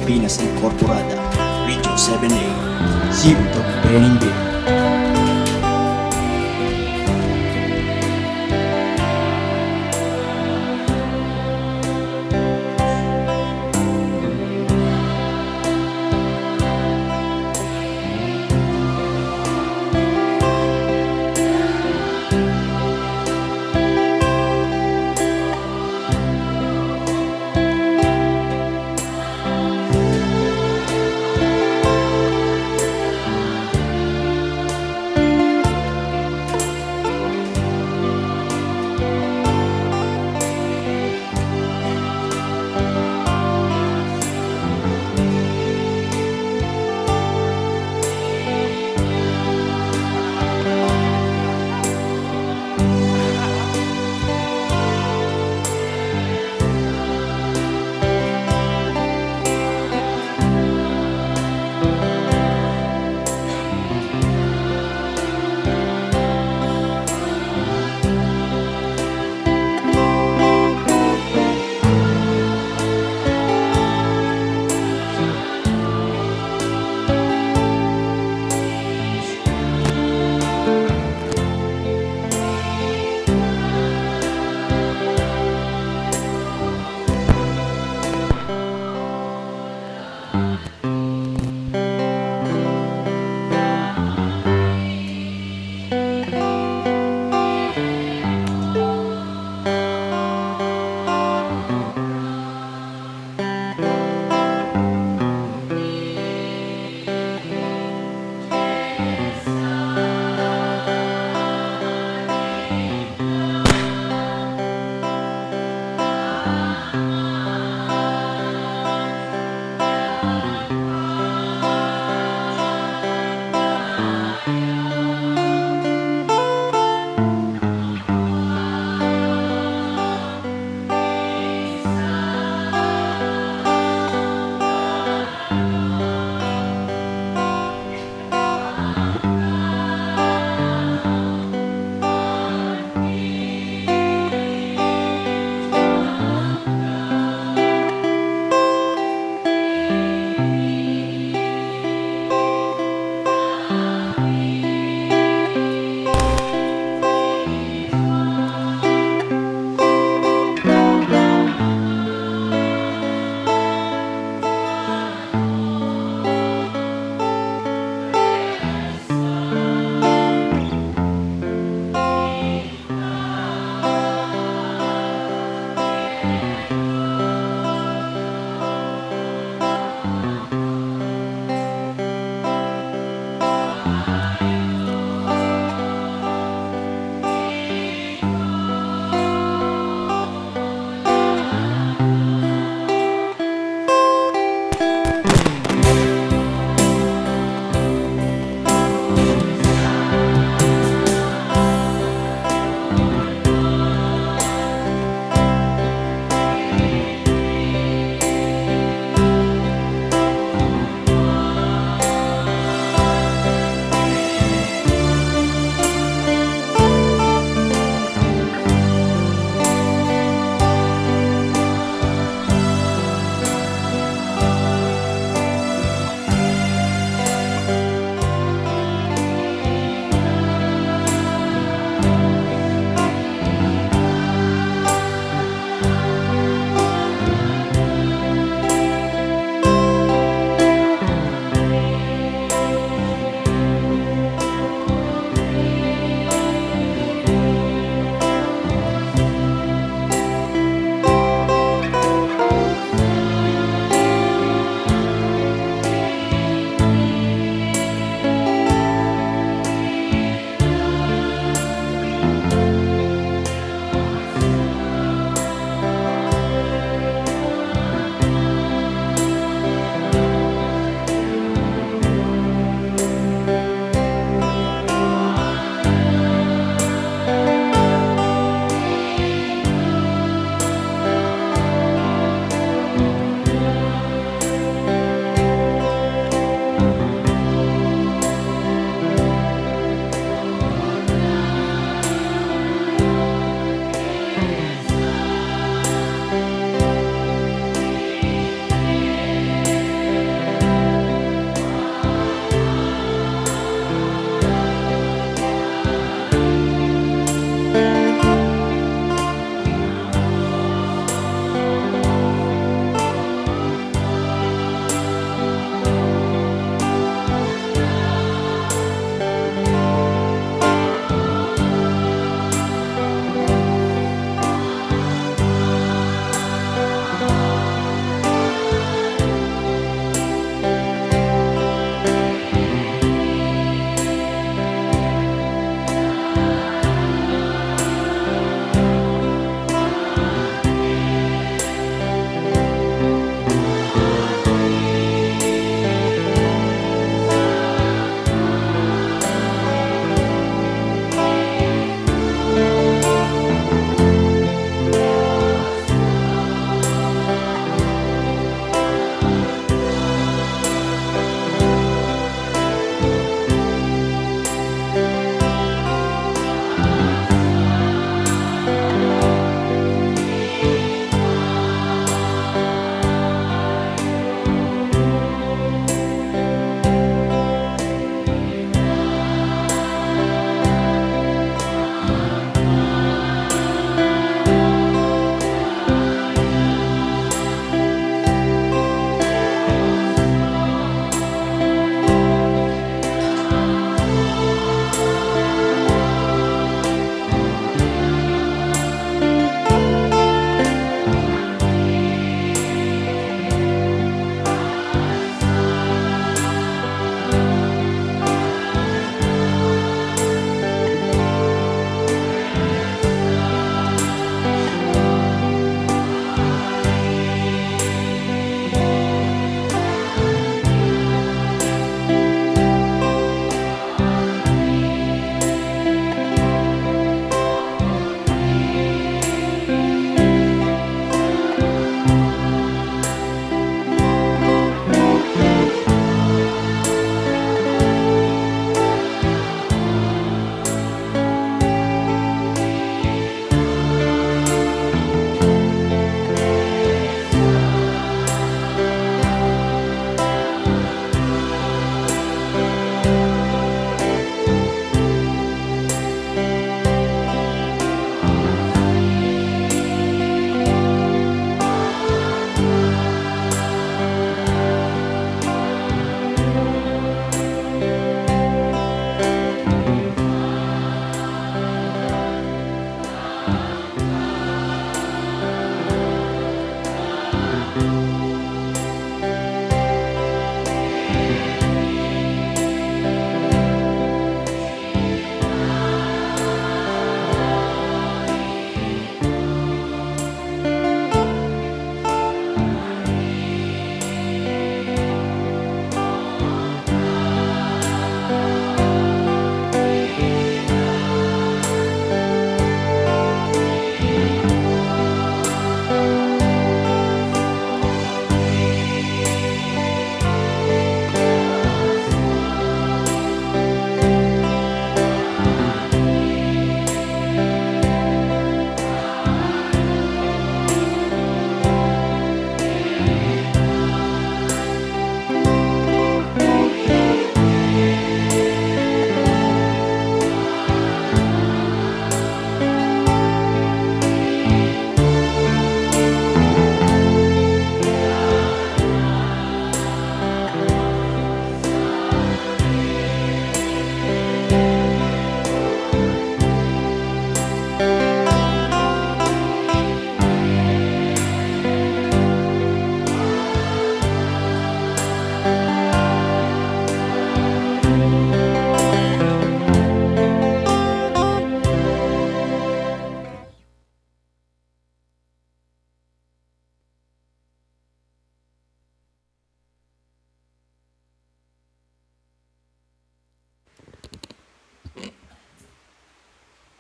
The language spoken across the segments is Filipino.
Pilipinas Incorporada, Region 7A, Civil Training Bill.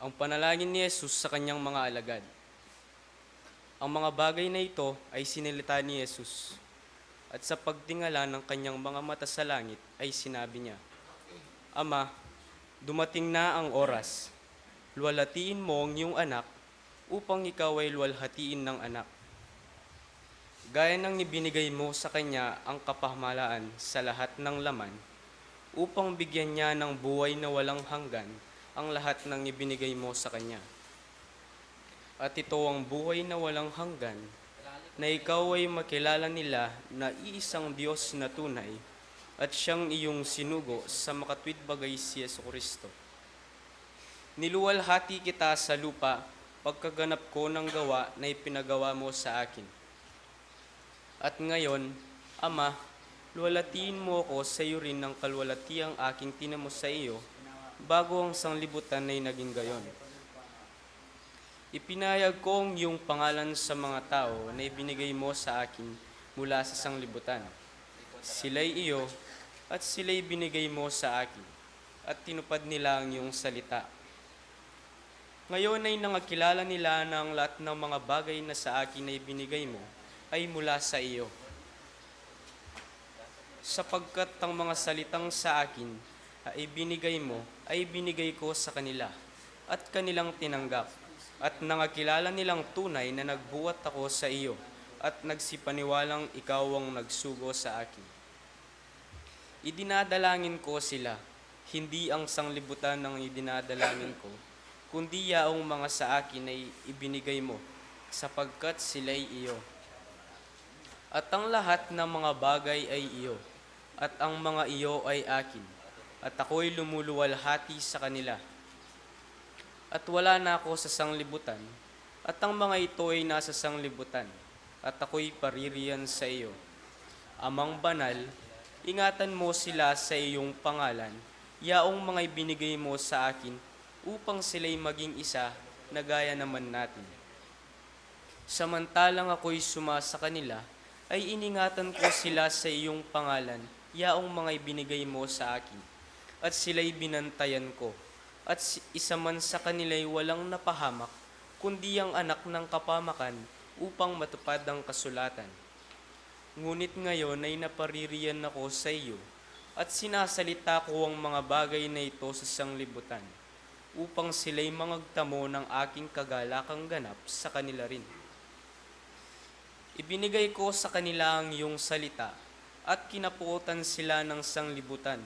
Ang panalangin ni Jesus sa kanyang mga alagad. Ang mga bagay na ito ay sinilita ni Jesus, at sa pagtingala ng kanyang mga mata sa langit ay sinabi niya, Ama, dumating na ang oras. Luwalhatiin mo ang iyong anak upang ikaw ay luwalhatiin ng anak. Gaya ng ibinigay mo sa kanya ang kapahamalaan sa lahat ng laman, upang bigyan niya ng buhay na walang hanggan ang lahat ng ibinigay mo sa kanya. At ito ang buhay na walang hanggan, na ikaw ay makilala nila na iisang Diyos na tunay, at siyang iyong sinugo sa makatwid bagay si Jesucristo. Niluwalhati kita sa lupa pagkaganap ko ng gawa na ipinagawa mo sa akin. At ngayon, Ama, luwalhatiin mo ako sa iyo rin ng kalwalhatiang aking tinamo sa iyo, bago ang sanglibutan ay naging gayon. Ipinahayag ko ang iyong pangalan sa mga tao na ibinigay mo sa akin mula sa sanglibutan. Sila'y iyo, at sila'y binigay mo sa akin, at tinupad nila ang iyong salita. Ngayon ay nangakilala nila na ang lahat ng mga bagay na sa akin na ibinigay mo ay mula sa iyo. Sapagkat ang mga salitang sa akin ay ibinigay mo ay ibinigay ko sa kanila, at kanilang tinanggap, at nangakilala nilang tunay na nagbuhat ako sa iyo, at nagsipaniwalang ikaw ang nagsugo sa akin. Idinadalangin ko sila, hindi ang sanglibutan ng idinadalangin ko, kundi yaong mga sa akin ay ibinigay mo, sapagkat sila'y iyo. At ang lahat ng mga bagay ay iyo, at ang mga iyo ay akin, at ako'y lumuluwalhati sa kanila. At wala na ako sa sanglibutan, at ang mga ito ay nasa sanglibutan, at ako'y paririyan sa iyo. Amang banal, ingatan mo sila sa iyong pangalan, yaong mga ibinigay mo sa akin, upang sila'y maging isa na gaya naman natin. Samantalang ako'y sumasa kanila, ay iningatan ko sila sa iyong pangalan, yaong mga ibinigay mo sa akin, at sila'y binantayan ko. At isa man sa kanila'y walang napahamak, kundi ang anak ng kapamakan upang matupad ang kasulatan. Ngunit ngayon ay napaririyan ako sa iyo, at sinasalita ko ang mga bagay na ito sa sanglibutan, upang sila'y mangagtamo ng aking kagalakang ganap sa kanila rin. Ibinigay ko sa kanila ang iyong salita, at kinapuotan sila ng sanglibutan,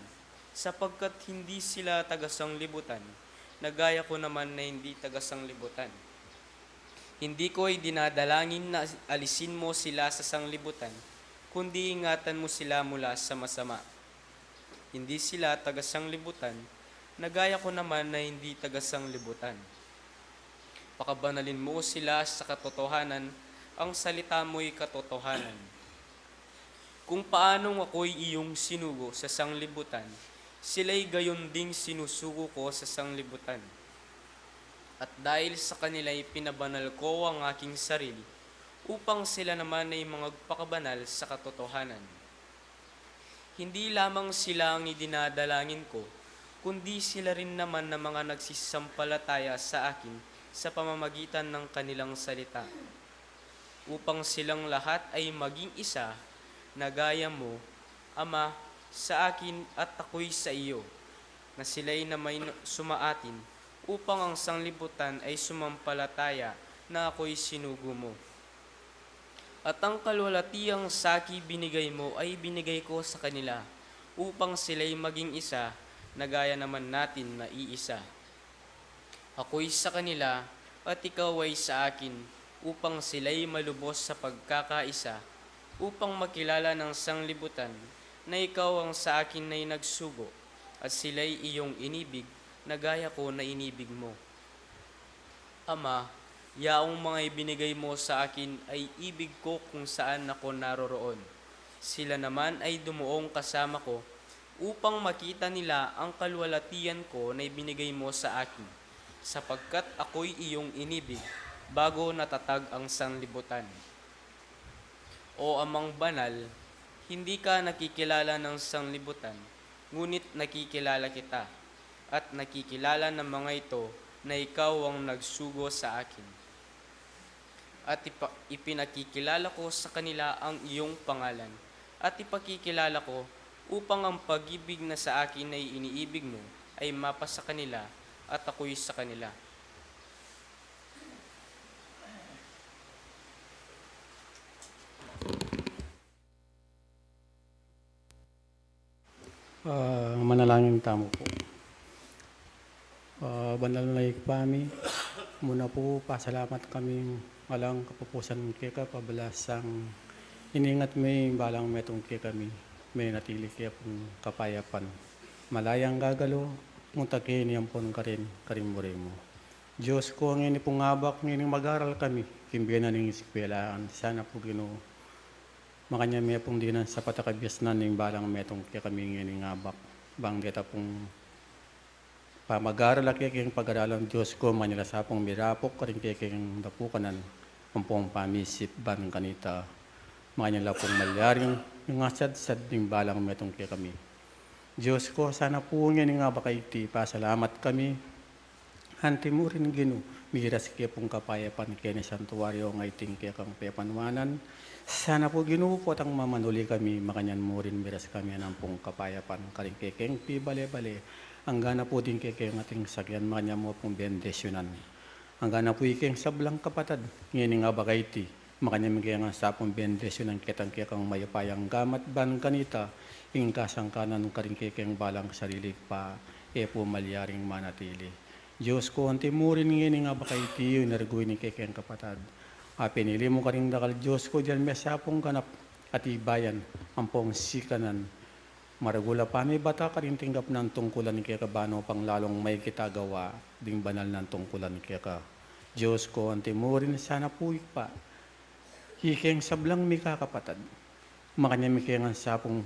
sapagkat hindi sila taga-sanglibutan, na gaya ko naman na hindi taga-sanglibutan. Hindi ko ay dinadalangin na alisin mo sila sa sanglibutan, kundi ingatan mo sila mula sa masama. Hindi sila taga-sanglibutan, na gaya ko naman na hindi taga-sanglibutan. Pakabanalin mo sila sa katotohanan, ang salita mo'y katotohanan. Kung paanong ako'y iyong sinugo sa sanglibutan, sila'y gayon ding sinusugo ko sa sanglibutan. At dahil sa kanila'y pinabanal ko ang aking sarili, upang sila naman ay magpakabanal sa katotohanan. Hindi lamang sila ang idinadalangin ko, kundi sila rin naman na mga nagsisampalataya sa akin sa pamamagitan ng kanilang salita, upang silang lahat ay maging isa na gaya mo, Ama, sa akin at ako'y sa iyo, na sila'y na may sumaatin, upang ang sanglibutan ay sumampalataya na ako'y sinugo mo. At ang kalwalhatiang saki binigay mo ay binigay ko sa kanila, upang sila'y maging isa, na gaya naman natin na iisa. Ako'y sa kanila, at ikaw ay sa akin, upang sila'y malubos sa pagkakaisa, upang makilala ng sanglibutan, na ikaw ang sa akin na'y nagsugo, at sila'y iyong inibig, na gaya ko na inibig mo. Ama, yaong mga ibinigay mo sa akin ay ibig ko kung saan ako naroroon. Sila naman ay dumuong kasama ko, upang makita nila ang kalwalhatian ko na ibinigay mo sa akin, sapagkat ako'y iyong inibig, bago natatag ang sanglibutan. O Amang banal, hindi ka nakikilala ng sanglibutan, ngunit nakikilala kita, at nakikilala ng mga ito na ikaw ang nagsugo sa akin. At ipinakikilala ko sa kanila ang iyong pangalan. At ipakikilala ko upang ang pag-ibig na sa akin ay iniibig mo ay mapa sa kanila at ako'y sa kanila. Manalangin tamo po. Banal na ikpami, muna po pasalamat kami malang kapupusan kaya pabalasang iningat may balang metong kaya kami, may natili kaya pong kapayapan. Malayang gagalo, mutakin yan pong karin mo. Diyos ko ang ini pong abak, ngayon mag-aral kami, kimbiyan na ning iskwelaan, sana po Ginoo. Makanya may pong dinan sa patakabyas na ning balang metong kaya kami ngayon abak. Banggeta pong pamag-aral kayong pag-aralan Diyos ko, manila sa pong mirapok, karing kayong dapukanan, ang pong pamisip ban kanita. Makanya pong malyaring yung asad-sad ning balang metong kaya kami. Diyos ko, sana po ngayon nga baka iti, pasalamat kami. Hanti mo rin Ginoo, miras kaya pong kapayapan kaya ni Santuario ng iting kaya kang pepanwanan. Sana po Ginoo po tang mamanuli kami, makanyan mo rin miras kami ng pong kapayapan. Karing kekeng pibale-bale, ang gana po din kekeng ating sakyan, makanya mo pong bendesyonan. Ang gana po ikeng sablang kapatad, ngayon nga baka iti, makanya may kaya nga sa pong bendesyonan kitang kaya kang mayapayang gamat ban kanita, ing kasangkanan karing kekeng balang sarili pa, po malyaring manatili. Diyos ko, ang timurin ngayon nga baka iti yung nargoy ni kekeng kapatad. Pinili mo ka rin dakal Diyos ko, diyan may sapong ganap at ibayan, ang pong sikanan. Maragula pa, may bata ka rin tinggap ng tungkulan ni kaya kabano pang lalong may kitagawa, ding banal ng tungkulan ni kaya ka. Diyos ko, ang timurin sana po pa. Hikeng sablang may kakapatad. Makanya may kaya nga sapong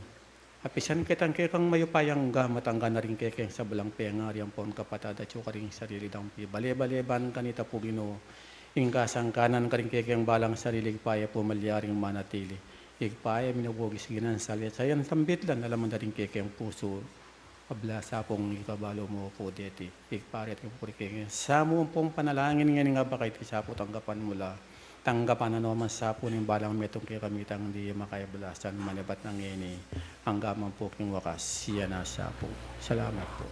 apisan kitang kaya kang mayupayang gamatangga na rin kaya sa balang pengari ang pon kapatad at yung karing sarili dampi. Bale-baleban kanita po Ginoo. Ingkasang kanan karing kaya balang sarili paya po malyaring manatili. Igpaya minabugis ginan salit. Sayan sambitlan alam mo na rin kaya puso. Abla sa pong ikabalo mo po deti. Igparet yung puri kaya. Sa mo pong panalangin nga ba kayo tisapot tanggapan mula. Tanggapan na naman sa po ng balang metong kaya kamitang di makayabalasan manibat ng ini hanggang po king wakas siya na sa po. Salamat po.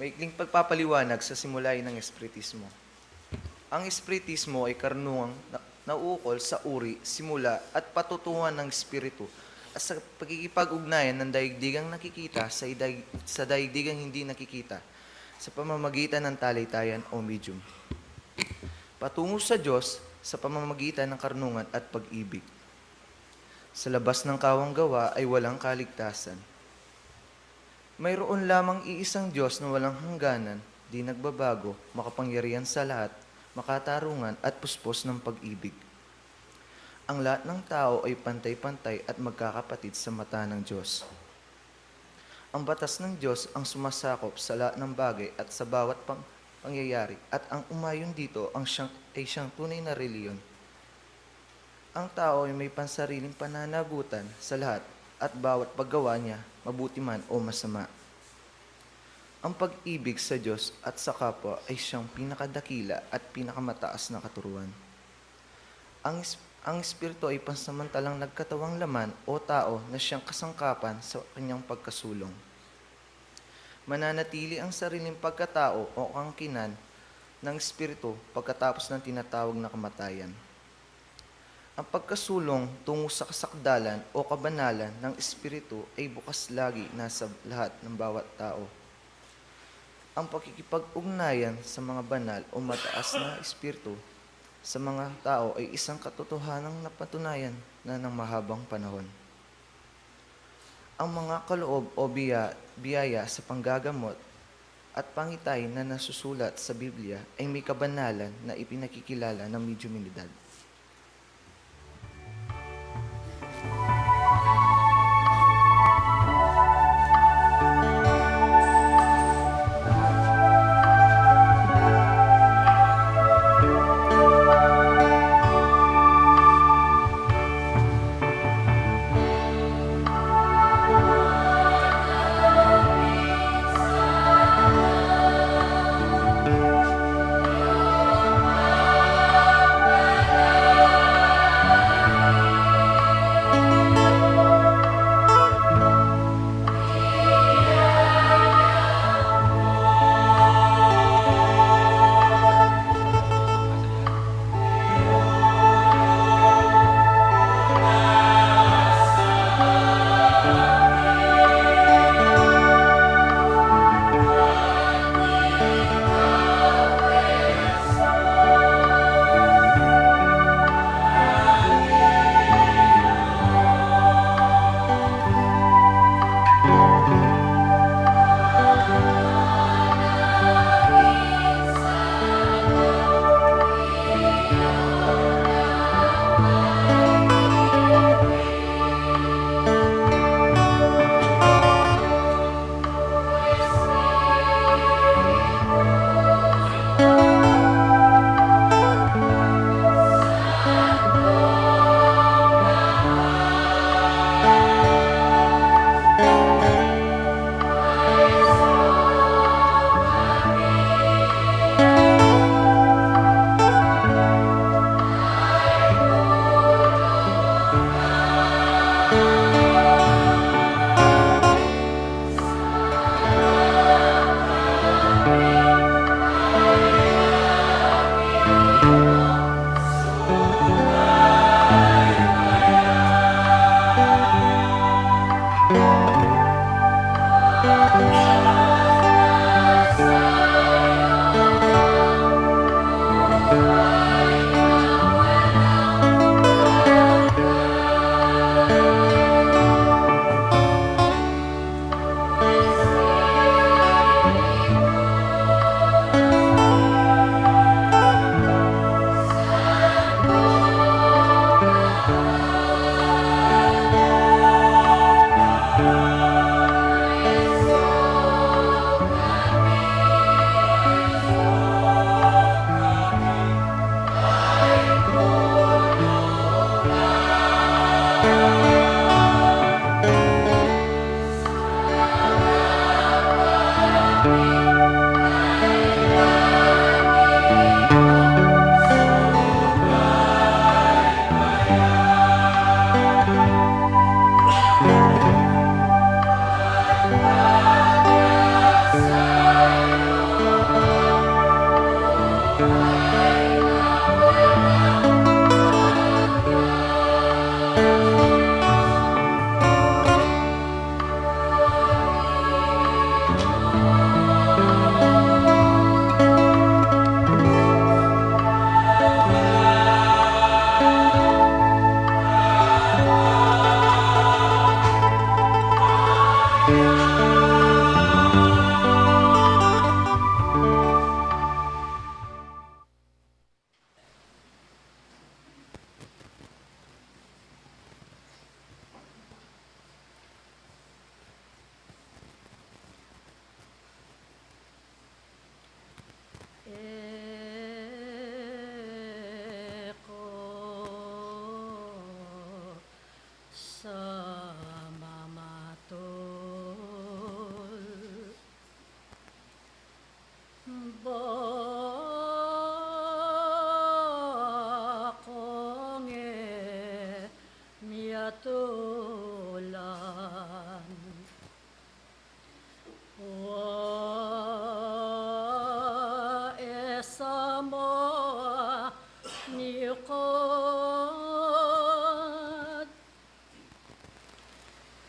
Maikling pagpapaliwanag sa simulay ng Espiritismo. Ang Espiritismo ay karunungang nauukol sa uri, simula at patutungan ng Espiritu at sa pagkikipag-ugnayan ng daigdigang nakikita sa daigdigang hindi nakikita sa pamamagitan ng talaytayan o medium. Patungo sa Diyos sa pamamagitan ng karunungan at pag-ibig. Sa labas ng kawang gawa ay walang kaligtasan. Mayroon lamang iisang Diyos na walang hangganan, di nagbabago, makapangyarihan sa lahat, makatarungan at puspos ng pag-ibig. Ang lahat ng tao ay pantay-pantay at magkakapatid sa mata ng Diyos. Ang batas ng Diyos ang sumasakop sa lahat ng bagay at sa bawat pangyayari at ang umayon dito ay siyang tunay na reliyon. Ang tao ay may pansariling pananagutan sa lahat at bawat paggawa niya, mabuti man o masama. Ang pag-ibig sa Diyos at sa kapwa ay siyang pinakadakila at pinakamataas na katuruan. Ang Espiritu ay pansamantalang nagkatawang laman o tao na siyang kasangkapan sa kanyang pagkasulong. Mananatili ang sariling pagkatao o angkinan ng Espiritu pagkatapos ng tinatawag na kamatayan. Ang pagkasulong tungo sa kasakdalan o kabanalan ng Espiritu ay bukas lagi nasa lahat ng bawat tao. Ang pakikipag-ugnayan sa mga banal o mataas na Espiritu sa mga tao ay isang katotohanang napatunayan na ng mahabang panahon. Ang mga kaloob o biyaya sa panggagamot at pangitay na nasusulat sa Biblia ay may kabanalan na ipinakikilala ng medyuminidad. patulan. Esa mo nikod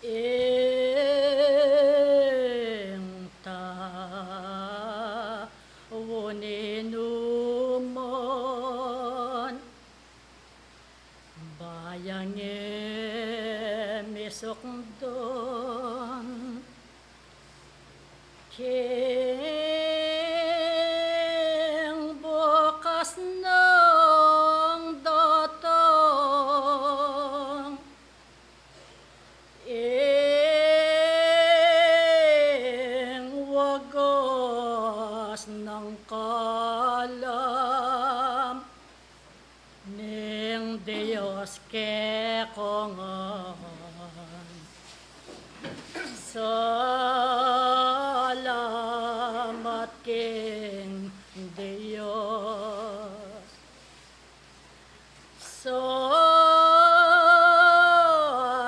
ing tawuninumon bayang misukdon king bukas ng datong ing wagos ng kalam ning Diyos kekongan. Salamat king Diyos.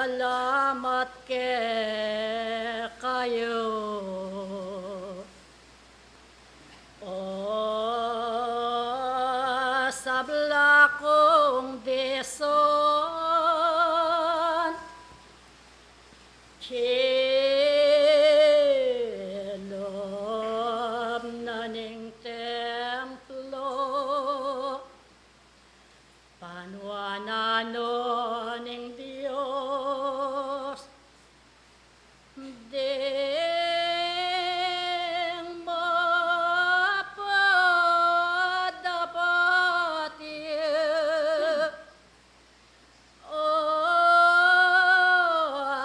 Salamat kayo. O sabla kong deson kilob na ning templo panwanano ning Dios deng mapadapati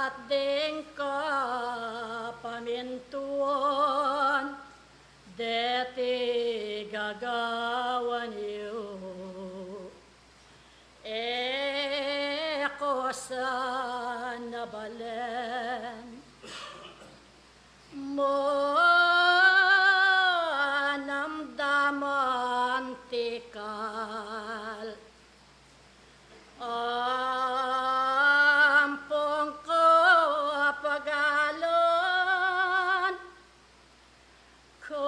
at deng kapamintuan deti gagawan yu eko sa nabalen mo namdaman tikal ampong ko pagalon ko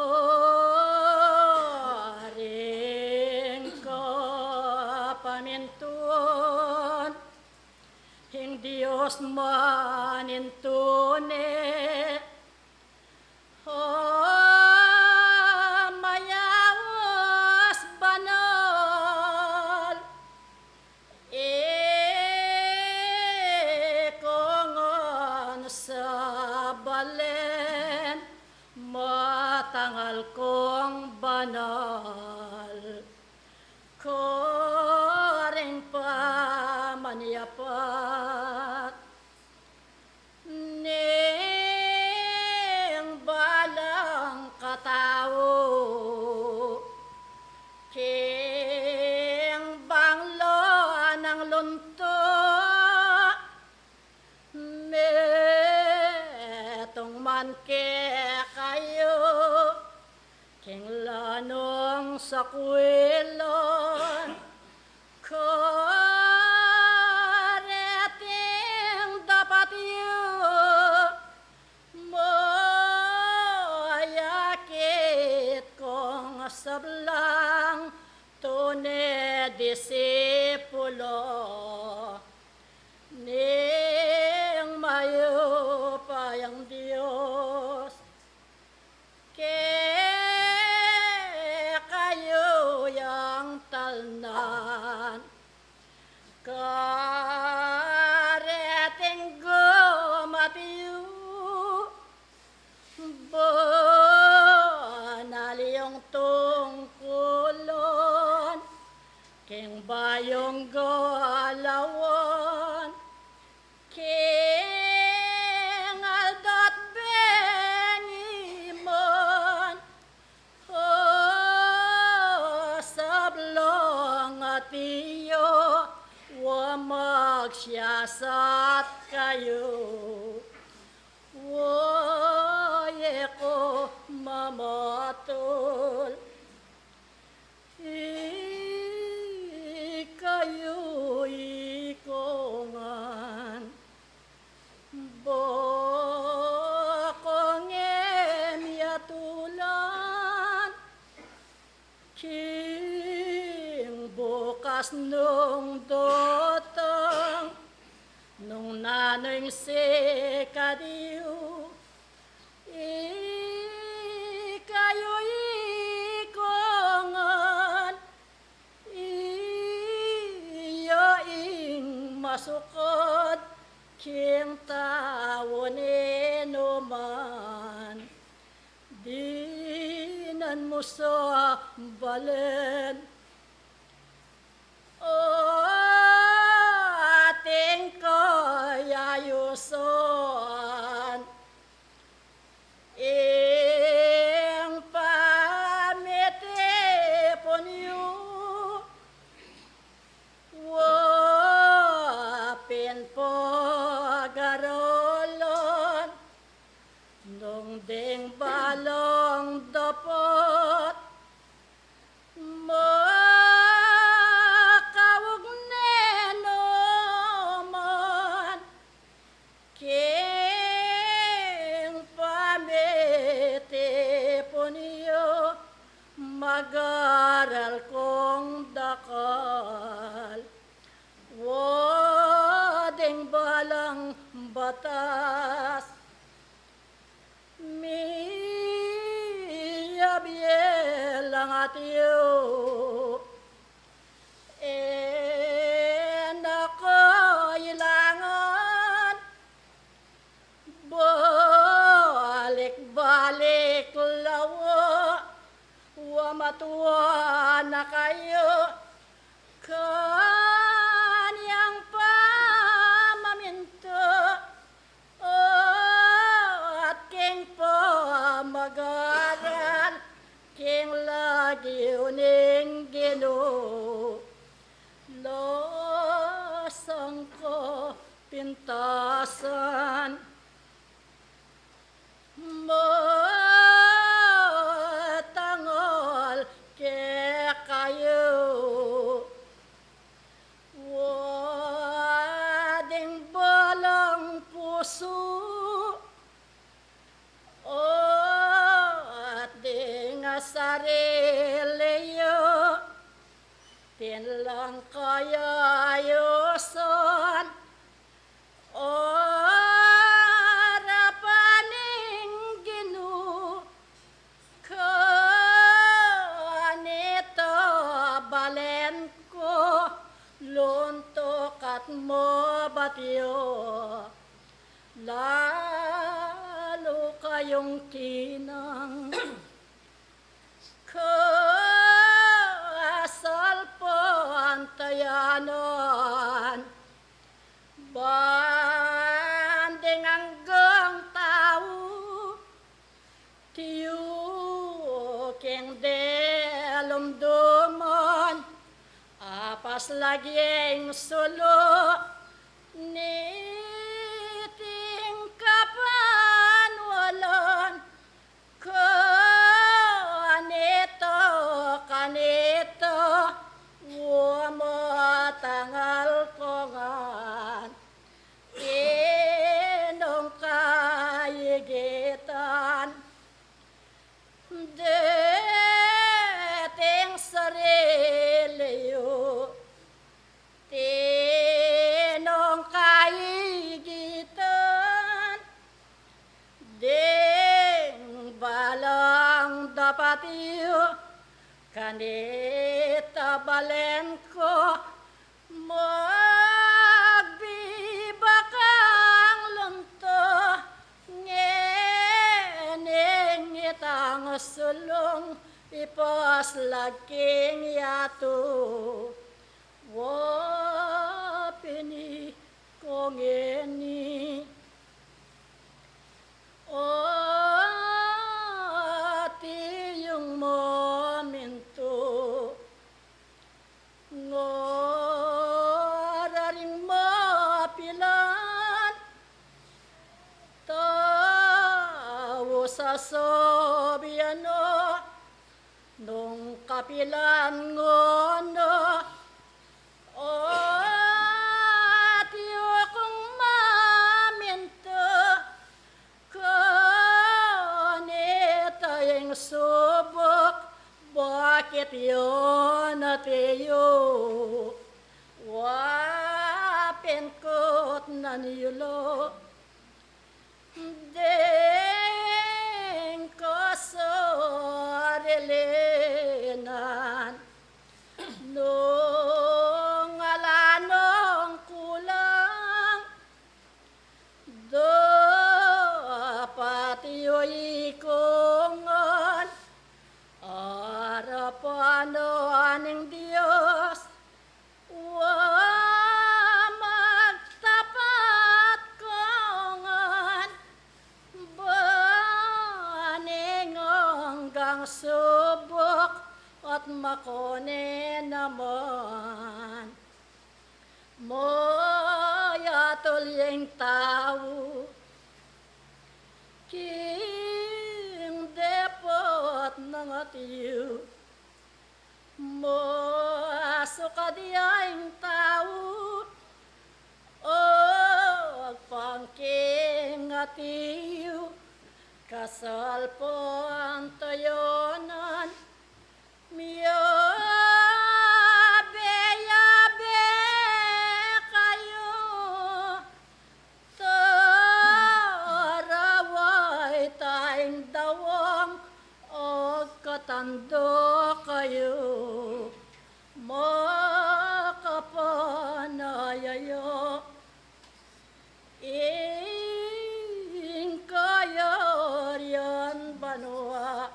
ring ko pamintuon hing Dios manintune mayawas banal kongon sa balen matangal kong banal koring pa manyapat ning balang katao king banglo ng lunto metong man kayo king lanong sa kwelon koreting dapat yu moyakit kong sablang tune disipulo ning mayo payang Dios kayo yang talnan kareting gumatiyo banaliyong tungkulon king bayong galawon king aldot bengimon sablong atiyo wa magsiyasat kayo waye ko mamatol kayo ikongan ano'y sikadiyo, ikayo'y ikongan, iyo ing masukod, king tao ninuman. Dinan mo sa balen, o ating kayayuson, ing pamitipon yu, wapin po garolon, nung ding balong dapot, makawag nenuman, king pamitipon yu, mag-aral kong dakal. Wading balang batas, miyabyelang at iyo, nakailangan, balik-balik lawa, wamatuwa na kayo, kanyang pamaminto, at king pa mag-aral, king lagi uning Ginoo. Lasang ko pintasan, matangol ke kayo, wading balang puso, o at di nga sarili yo, tinlang kaya ayuson, orapaning Ginoo, kanito balen ko, luntok at mo batyo, lalo kayong kinang, kasal po antayanon, banding hanggang tao, tiyuking delumduman, apas laging sulo, niting kapanwalan, kanito, wamatangal kongan, inong kayigitan, dating sarili yu, tinong kayigitan, ding balang dapat yu, kanita balen ko, magbibakang lunto, ngening itang sulong, ipas lagking yato, wapini kong ini, ati yung momento, ngoraring mapilan, tao sa sobyano, nung kapilan ngono, ati akong maminto, kanita yung subok, bakit yun at iyo? Wapin ko na niyulo. Deng ko sarilinan nung alanong kulang dapat iyo'y kungon harapan ng Diyos wa magtapat kongan baning hanggang subok at makone naman moya tulyeng tao king depot ng atiyo mo asukadiyang tao o pangking atiyo kasal po ang tayonan miyo yabe kayo taraway tayong dawang o katando kayo makapanayayo ing kayo riyan banwa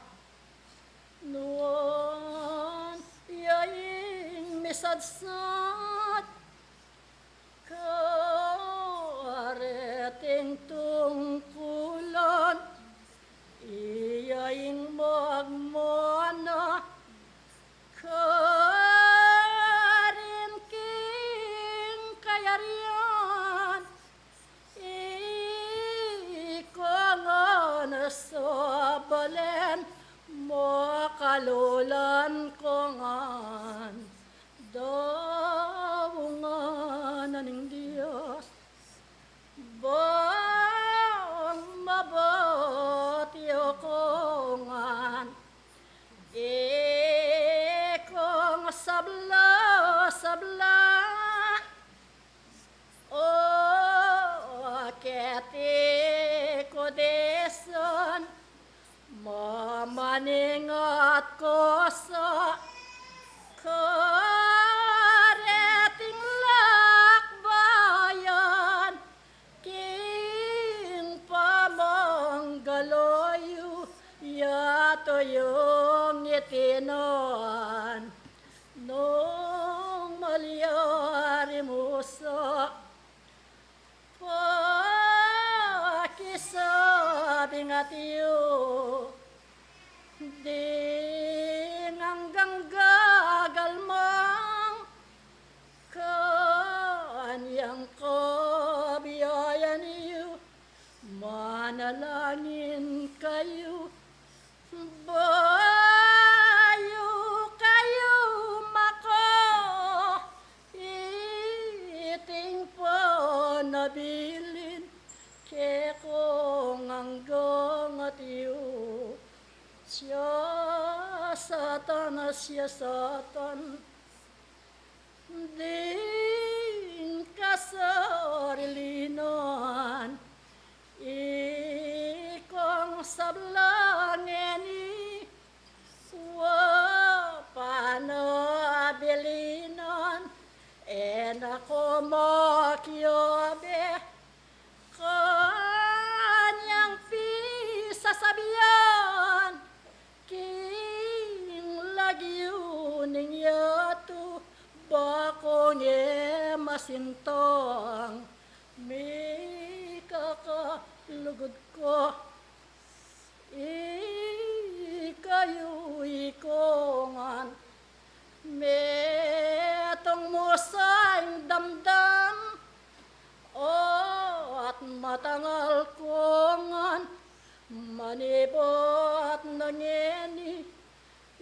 nuon yaing misadsat kareting tungkulan iyaing magmana karin king kayarian ikongan sa balen mo kalulan kongan daungan ng Diyos bang mabati kongan ikong sabla o keti ko deson mamaningat ko sa kareting lakbayan king pamanggaloyo yato yung itinoan nung malyari mo sa pakisabing atiyo ding hanggang gagalmang kanyang kabiyayan niyo manalangin kayo bayo kayo mako iting po nabilin ke kong hanggang atiyo siya satan ding kasarilinan ikong sablangeni wa panabilinan ako makyobe kanyang pisasabihan king lagyuning yato bako nye masintong may kakalugod ko ikayo ikongan metong musang damdam o at matangal kongan manibot nangeni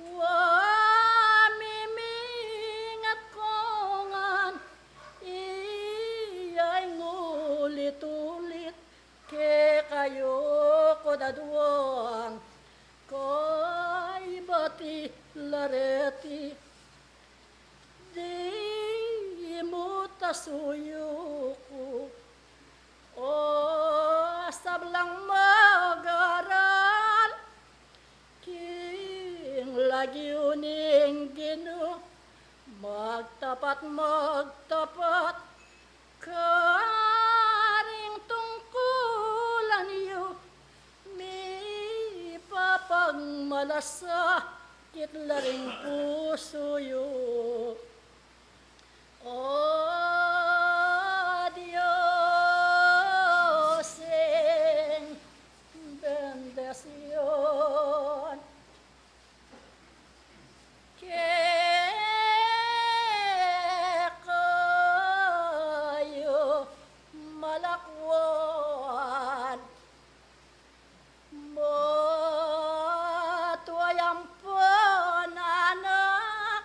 wamimingat kongan iyay ngulit-ulit ke kayo ko dadwang ko'y bati lareti di mo tasuyo ko at magtapat karing tungkulan niyo may papagmalasa kitlaring puso yo. O Diyos en bendasyon que kayo malakwan matuayang pananak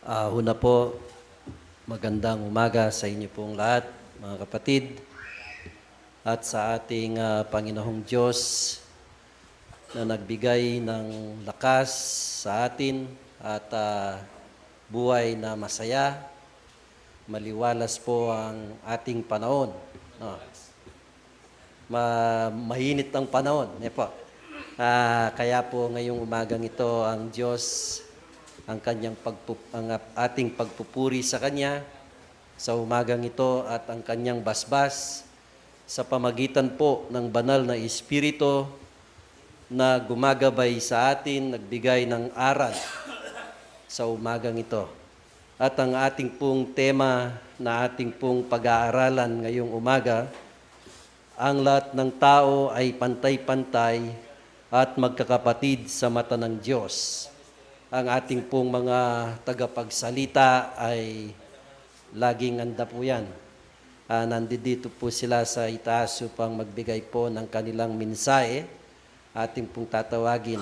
Una po, magandang umaga sa inyo pong lahat, mga kapatid, at sa ating Panginoong Diyos na nagbigay ng lakas sa atin at buhay na masaya. Maliwalas po ang ating panahon. No? Mainit ang panahon. Po. Kaya po ngayong umagang ito ang Diyos ang ating pagpupuri sa Kanya sa umagang ito at ang Kanyang basbas sa pamagitan po ng banal na Espiritu na gumagabay sa atin, nagbigay ng aral sa umagang ito. At ang ating pong tema na ating pong pag-aaralan ngayong umaga, ang lahat ng tao ay pantay-pantay at magkakapatid sa mata ng Diyos. Ang ating pong mga tagapagsalita ay laging handa po yan. Nandito po sila sa itaas upang magbigay po ng kanilang mensahe. Ating pong tatawagin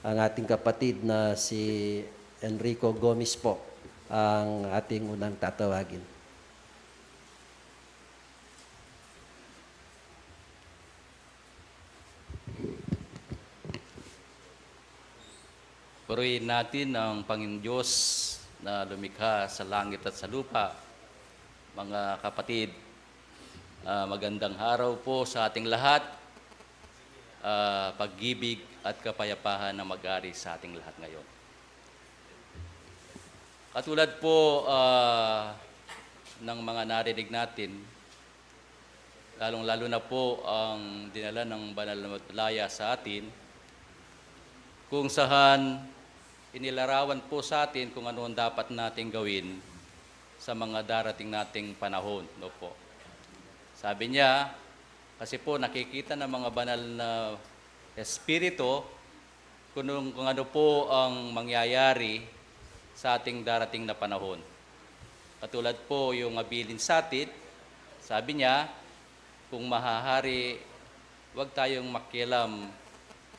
ang ating kapatid na si Enrico Gomez po, ang ating unang tatawagin. Purihin natin ang Panginoon Diyos na lumikha sa langit at sa lupa. Mga kapatid, magandang araw po sa ating lahat. Pag-ibig at kapayapahan na mag-ari sa ating lahat ngayon. Katulad po ng mga narinig natin, lalong-lalo na po ang dinala ng banal na laya sa atin, kung saan inilarawan po sa atin kung ano ang dapat nating gawin sa mga darating nating panahon. No po. Sabi niya, kasi po nakikita ng mga banal na espiritu kung ano po ang mangyayari sa ating darating na panahon. Katulad po yung abilin sa atin, sabi niya, kung mahahari, huwag tayong makialam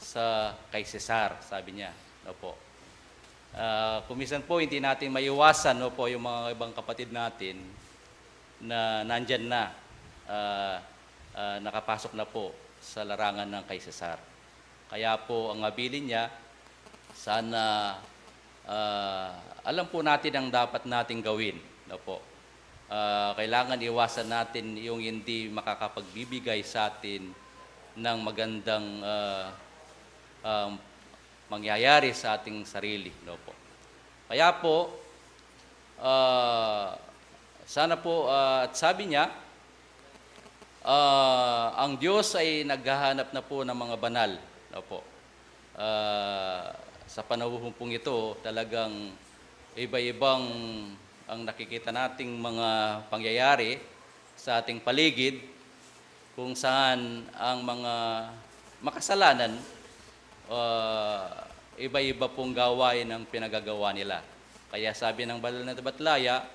sa kay Cesar, sabi niya. No po. Kumisan po, hindi natin maiwasan no po, yung mga ibang kapatid natin na nandyan na, nakapasok na po sa larangan ng kay Cesar. Kaya po, ang abilin niya, sana alam po natin ang dapat nating gawin. No po. Kailangan iwasan natin yung hindi makakapagbibigay sa atin ng magandang mangyayari sa ating sarili. No po. Kaya po, sana po, at sabi niya, ang Diyos ay naghahanap na po ng mga banal. No po. Sa panahon pong ito, talagang iba-ibang ang nakikita nating mga pangyayari sa ating paligid kung saan ang mga makasalanan iba-iba pong gawain ang pinagagawa nila. Kaya sabi ng banal na tabatlaya,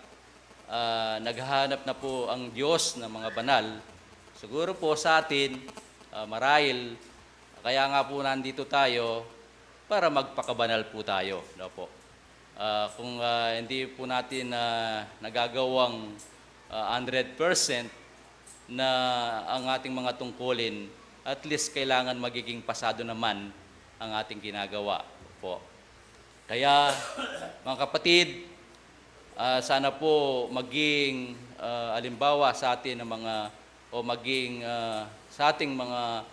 naghahanap na po ang Diyos ng mga banal. Siguro po sa atin, marahil, kaya nga po nandito tayo para magpakabanal po tayo. No po. Kung hindi po natin nagagawang 100% na ang ating mga tungkulin, at least kailangan magiging pasado naman ang ating ginagawa po. Kaya, mga kapatid, sana po maging alimbawa sa atin ng mga, o maging sa ating mga,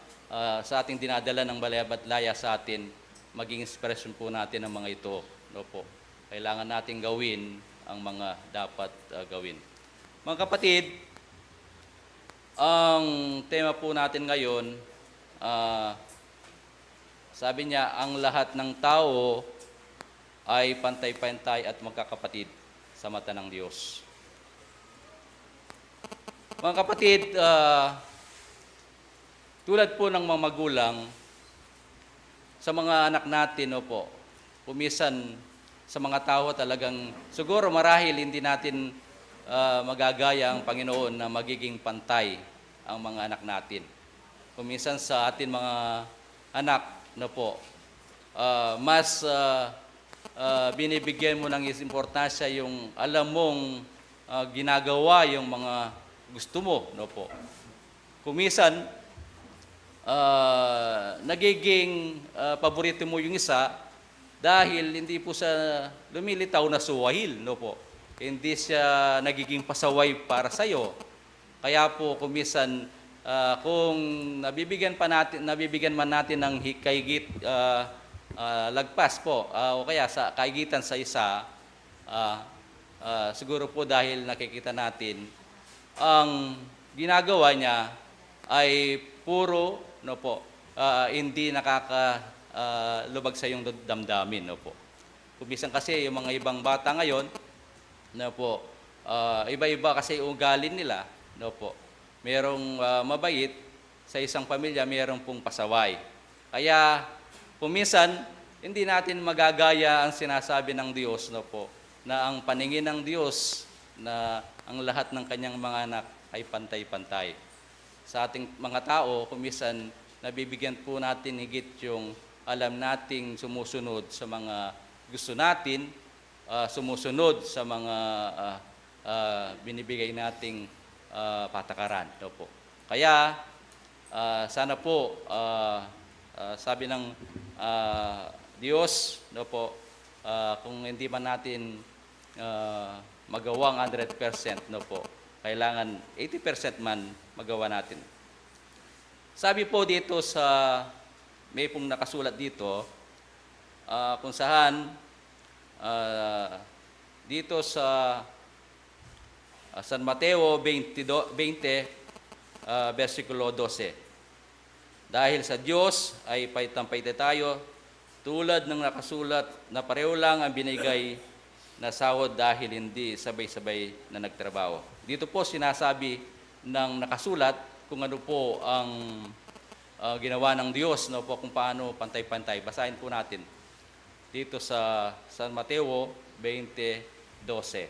sa ating dinadala ng balayabatlaya sa atin, maging inspiration po natin ang mga ito. No po. Kailangan natin gawin ang mga dapat gawin. Mga kapatid, ang tema po natin ngayon, sabi niya, ang lahat ng tao ay pantay-pantay at magkakapatid sa mata ng Diyos. Mga kapatid, tulad po ng mga magulang, sa mga anak natin, po, pumisan sa mga tao talagang, siguro marahil hindi natin magagaya ang Panginoon na magiging pantay ang mga anak natin. Kuminsan sa atin mga anak, no po, mas binibigyan mo ng importansya yung alam mong ginagawa yung mga gusto mo, no po. Kumisan, nagiging paborito mo yung isa dahil hindi po sa lumilitaw na suwahil, no po. Hindi siya nagiging pasaway para sa iyo. Kaya po kumisan kung nabibigyan man natin ng hikayigit lagpas po o kaya sa kaigitan sa isa, siguro po dahil nakikita natin ang ginagawa niya ay puro, no po, hindi lubag sa iyong damdamin, no po. Kumisan kasi yung mga ibang bata ngayon, no po, iba-iba kasi ugali nila, no po. Merong mabait sa isang pamilya, merong pong pasaway. Kaya kumisan hindi natin magagaya ang sinasabi ng Diyos, no po, na ang paningin ng Diyos na ang lahat ng kanyang mga anak ay pantay-pantay. Sa ating mga tao, kumisan nabibigyan po natin higit yung alam nating sumusunod sa mga gusto natin, sumusunod sa mga binibigay nating patakaran. No po. Kaya sana po sabi ng Diyos, no po, kung hindi man natin magawang 100%, no po, kailangan 80% man magawa natin. Sabi po dito sa, may pong nakasulat dito, kung saan, dito sa San Mateo 20, versikulo 12. Dahil sa Diyos ay paitampayta tayo, tulad ng nakasulat na pareho lang ang binigay na sahod dahil hindi sabay-sabay na nagtrabaho. Dito po sinasabi ng nakasulat kung ano po ang ginawa ng Diyos, no po, kung paano pantay-pantay. Basahin po natin dito sa San Mateo 20:12.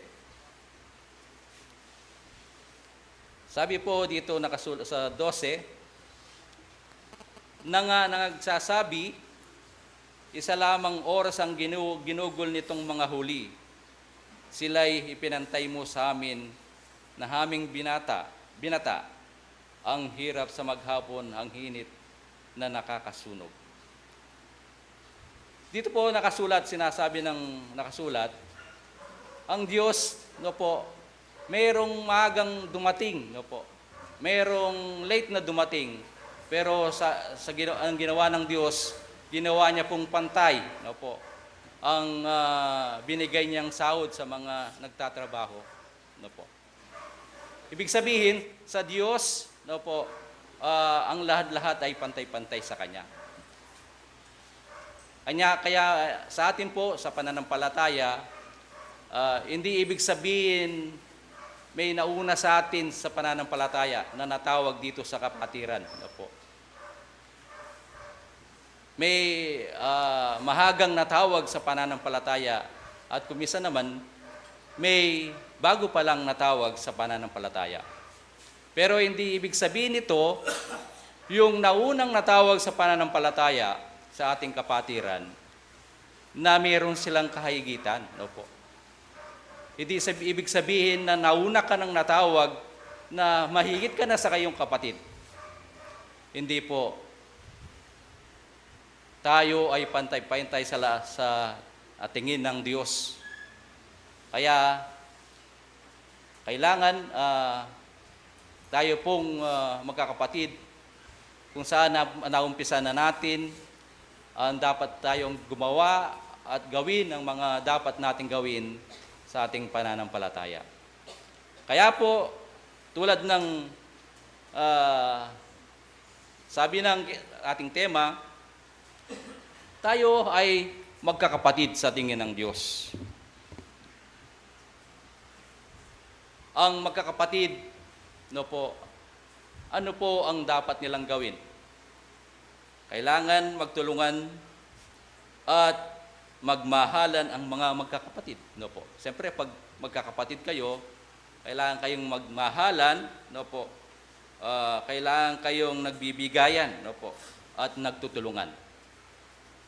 Sabi po dito nakasulat sa 12, nagsasabi, isa lamang oras ang ginugol nitong mga huli. Sila'y ipinantay mo sa amin na haming binata, ang hirap sa maghapon, ang hinit na nakakasunog. Dito po nakasulat, sinasabi ng nakasulat, ang Diyos, no po, mayroong maagang dumating, no po. Mayroong late na dumating, pero ang ginawa ng Diyos, ginawa niya pong pantay, no po, ang binigay niyang sahod sa mga nagtatrabaho, no po. Ibig sabihin, sa Diyos, no po, ang lahat-lahat ay pantay-pantay sa Kanya. Kaya sa atin po, sa pananampalataya, hindi ibig sabihin may nauna sa atin sa pananampalataya na natawag dito sa kapatiran. No po. May mahagang natawag sa pananampalataya at kumisa naman may bago pa lang natawag sa pananampalataya. Pero hindi ibig sabihin nito yung naunang natawag sa pananampalataya sa ating kapatiran na mayroon silang kahigitan. No po. Hindi ibig sabihin na nauna ka ng natawag na mahigit ka na sa kayong kapatid. Hindi po. Tayo ay pantay-pantay sa tingin ng Diyos. Kaya, kailangan tayo pong magkakapatid kung saan naumpisa na natin ang dapat tayong gumawa at gawin ang mga dapat nating gawin sa ating pananampalataya. Kaya po, tulad ng sabi ng ating tema, tayo ay magkakapatid sa tingin ng Diyos. Ang magkakapatid, no po, ano po ang dapat nilang gawin? Kailangan magtulungan at magmahalan ang mga magkakapatid, no po. Siyempre, pag magkakapatid kayo, kailangan kayong magmahalan, no po. Kailangan kayong nagbibigayan, no po, at nagtutulungan.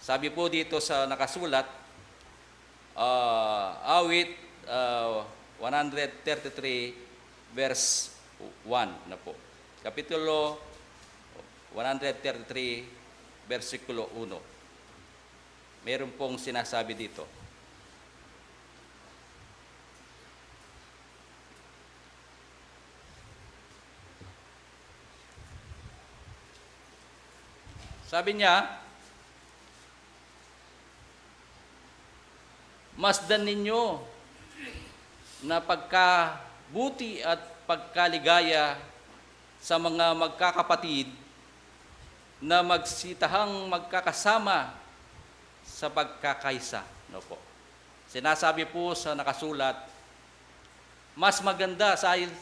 Sabi po dito sa nakasulat, awit 133 verse 1 na po. Kapitulo 133 versikulo 1. Meron pong sinasabi dito. Sabi niya, masdan ninyo na pagkabuti at pagkaligaya sa mga magkakapatid na magsitahang magkakasama sa pagkakaisa. No po. Sinasabi po sa nakasulat, mas maganda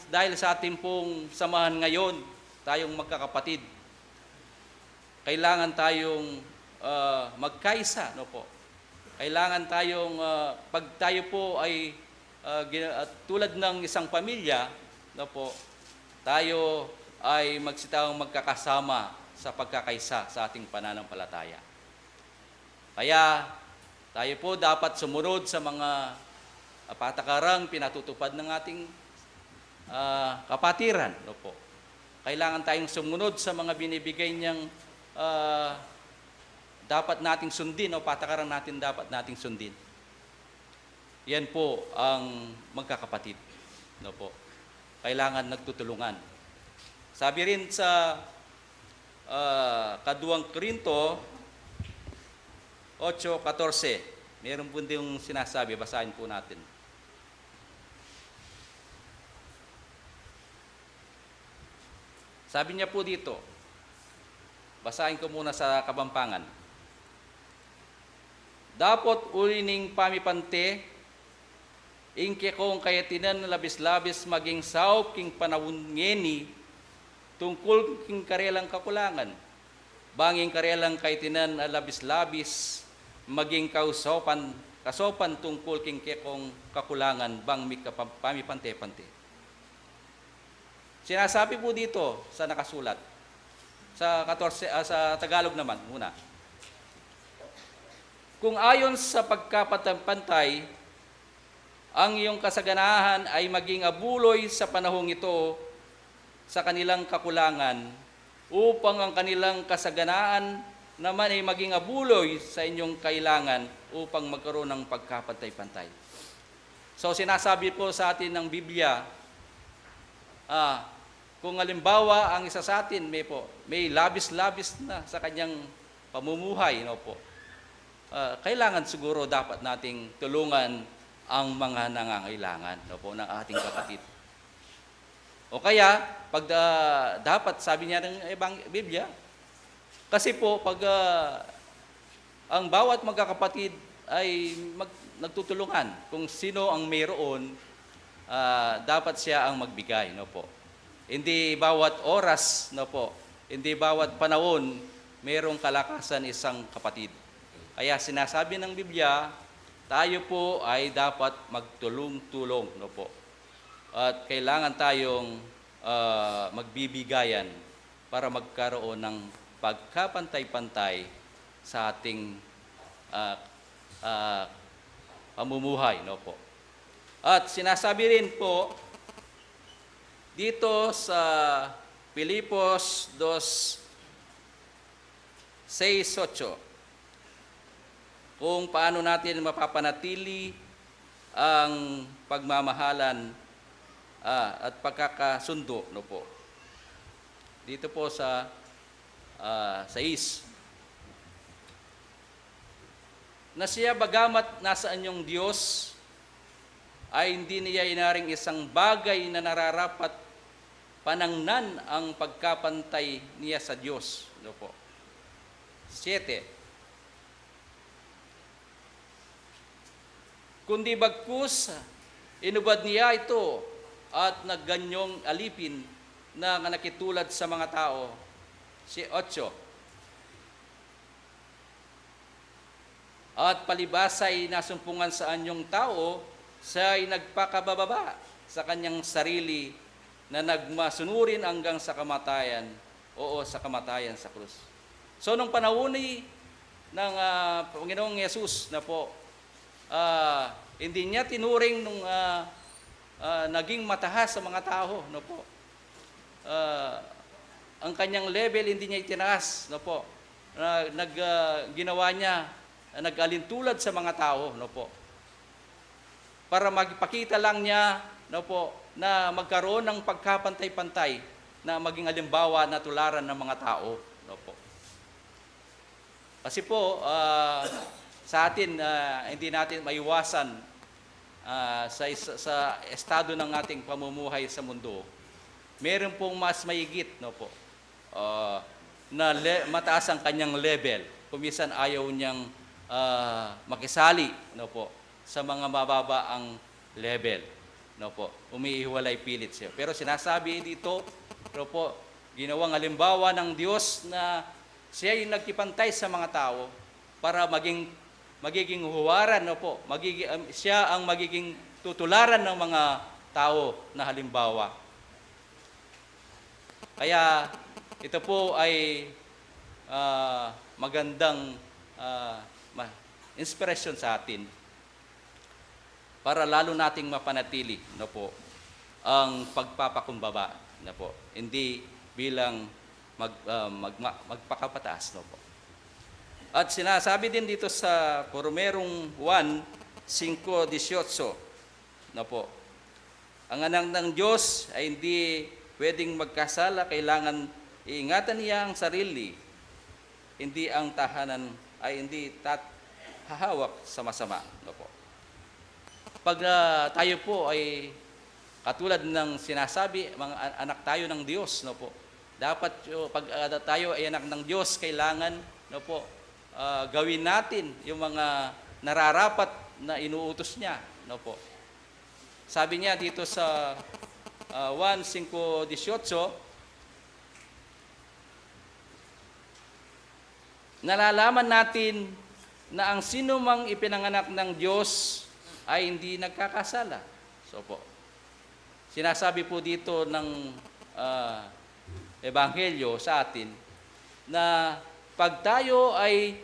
dahil sa ating pong samahan ngayon, tayong magkakapatid, kailangan tayong magkaisa, no po. Kailangan tayong pag tayo po ay tulad ng isang pamilya, no po, tayo ay magsitawang magkakasama sa pagkakaisa sa ating pananampalataya. Kaya tayo po dapat sumunod sa mga patakarang pinatutupad ng ating kapatiran, no po. Kailangan tayong sumunod sa mga binibigay niyang dapat nating sundin o patakaran natin dapat nating sundin. Yan po ang magkakapatid. No po. Kailangan nagtutulungan. Sabi rin sa 2 Korinto 8:14, meron po din sinasabi, basahin po natin. Sabi niya po dito, basahin ko muna sa Kabampangan. Dapot ulining pamipante, ingke kong kayatinan labis-labis maging sao king panawun ngeni, tungkol king karelang kakulangan. Banging karelang kayatinan labis-labis maging kasopan tungkol king kekong kakulangan, bang pamipante-pante. Sinasabi po dito sa nakasulat, sa 14, sa Tagalog naman muna. Kung ayon sa pagkapantay, ang iyong kasaganahan ay maging abuloy sa panahong ito sa kanilang kakulangan, upang ang kanilang kasaganaan naman ay maging abuloy sa inyong kailangan upang magkaroon ng pagkapantay-pantay. So sinasabi po sa atin ng Biblia, kung halimbawa ang isa sa atin may labis-labis na sa kanyang pamumuhay, no po. Kailangan siguro dapat nating tulungan ang mga nangangailangan, no po, ng ating kapatid. O kaya pag dapat sabi niya ng Biblia, kasi po pag ang bawat magkakapatid ay nagtutulungan, kung sino ang mayroon, dapat siya ang magbigay, no po. Hindi bawat oras, no po, hindi bawat panahon mayroong kalakasan isang kapatid. Kaya sinasabi ng Biblia, tayo po ay dapat magtulong-tulong, no po. At kailangan tayong magbibigayan para magkaroon ng pagkapantay-pantay sa ating pamumuhay, no po. At sinasabi rin po dito sa Filipos 2:6-8 kung paano natin mapapanatili ang pagmamahalan at pagkakasundo, no po. Dito po sa 6, na siya bagamat nasa anyong Diyos, ay hindi niya inaring isang bagay na nararapat panangnan ang pagkapantay niya sa Diyos, no po. 7, kundi bagkus, inubad niya ito at nagganyong alipin na nakitulad sa mga tao. 8, at palibasay nasumpungan sa anyong tao, siya ay nagpakabababa sa kanyang sarili na nagmasunurin hanggang sa kamatayan, sa kamatayan sa krus. So nung panahon ng Panginoong Yesus na po, hindi niya tinuring nung naging mataas sa mga tao, no po. Ang kanyang level hindi niya itinaas, no po. Ginawa niya, nag-alintulad sa mga tao, no po. Para magpakita lang niya, no po, na magkaroon ng pagkapantay-pantay na maging halimbawa na tularan ng mga tao, no po. Kasi po, sa atin, hindi natin maiwasan sa estado ng ating pamumuhay sa mundo. Meron pong mas maigit, no po, na mataas ang kanyang level. Kumisan ayaw niyang makisali, no po, sa mga mababa ang level, no po. Umiiwalay pilit siya. Pero sinasabi dito, no po, ginawang halimbawa ng Diyos na siya yung nagkipantay sa mga tao para magiging huwaran, no po. Siya ang magiging tutularan ng mga tao na halimbawa. Kaya ito po ay magandang inspirasyon sa atin para lalo nating mapanatili, no po, ang pagpapakumbaba, no po. Hindi bilang magpakapataas, no po. At sinasabi din dito sa Romerong 1:5-18, no po. Ang anak ng Diyos ay hindi pwedeng magkasala, kailangan iingatan niya ang sarili, hindi ang tahanan ay hindi hahawak sa masama, no po. Pag tayo po ay katulad ng sinasabi, mga anak tayo ng Diyos, no po. Dapat pag tayo ay anak ng Diyos, kailangan, no po, gawin natin yung mga nararapat na inuutos niya, no po. Sabi niya dito sa 1:5-18, nalalaman natin na ang sino mang ipinanganak ng Diyos ay hindi nagkakasala. So po, sinasabi po dito ng Ebanghelyo sa atin na pag tayo ay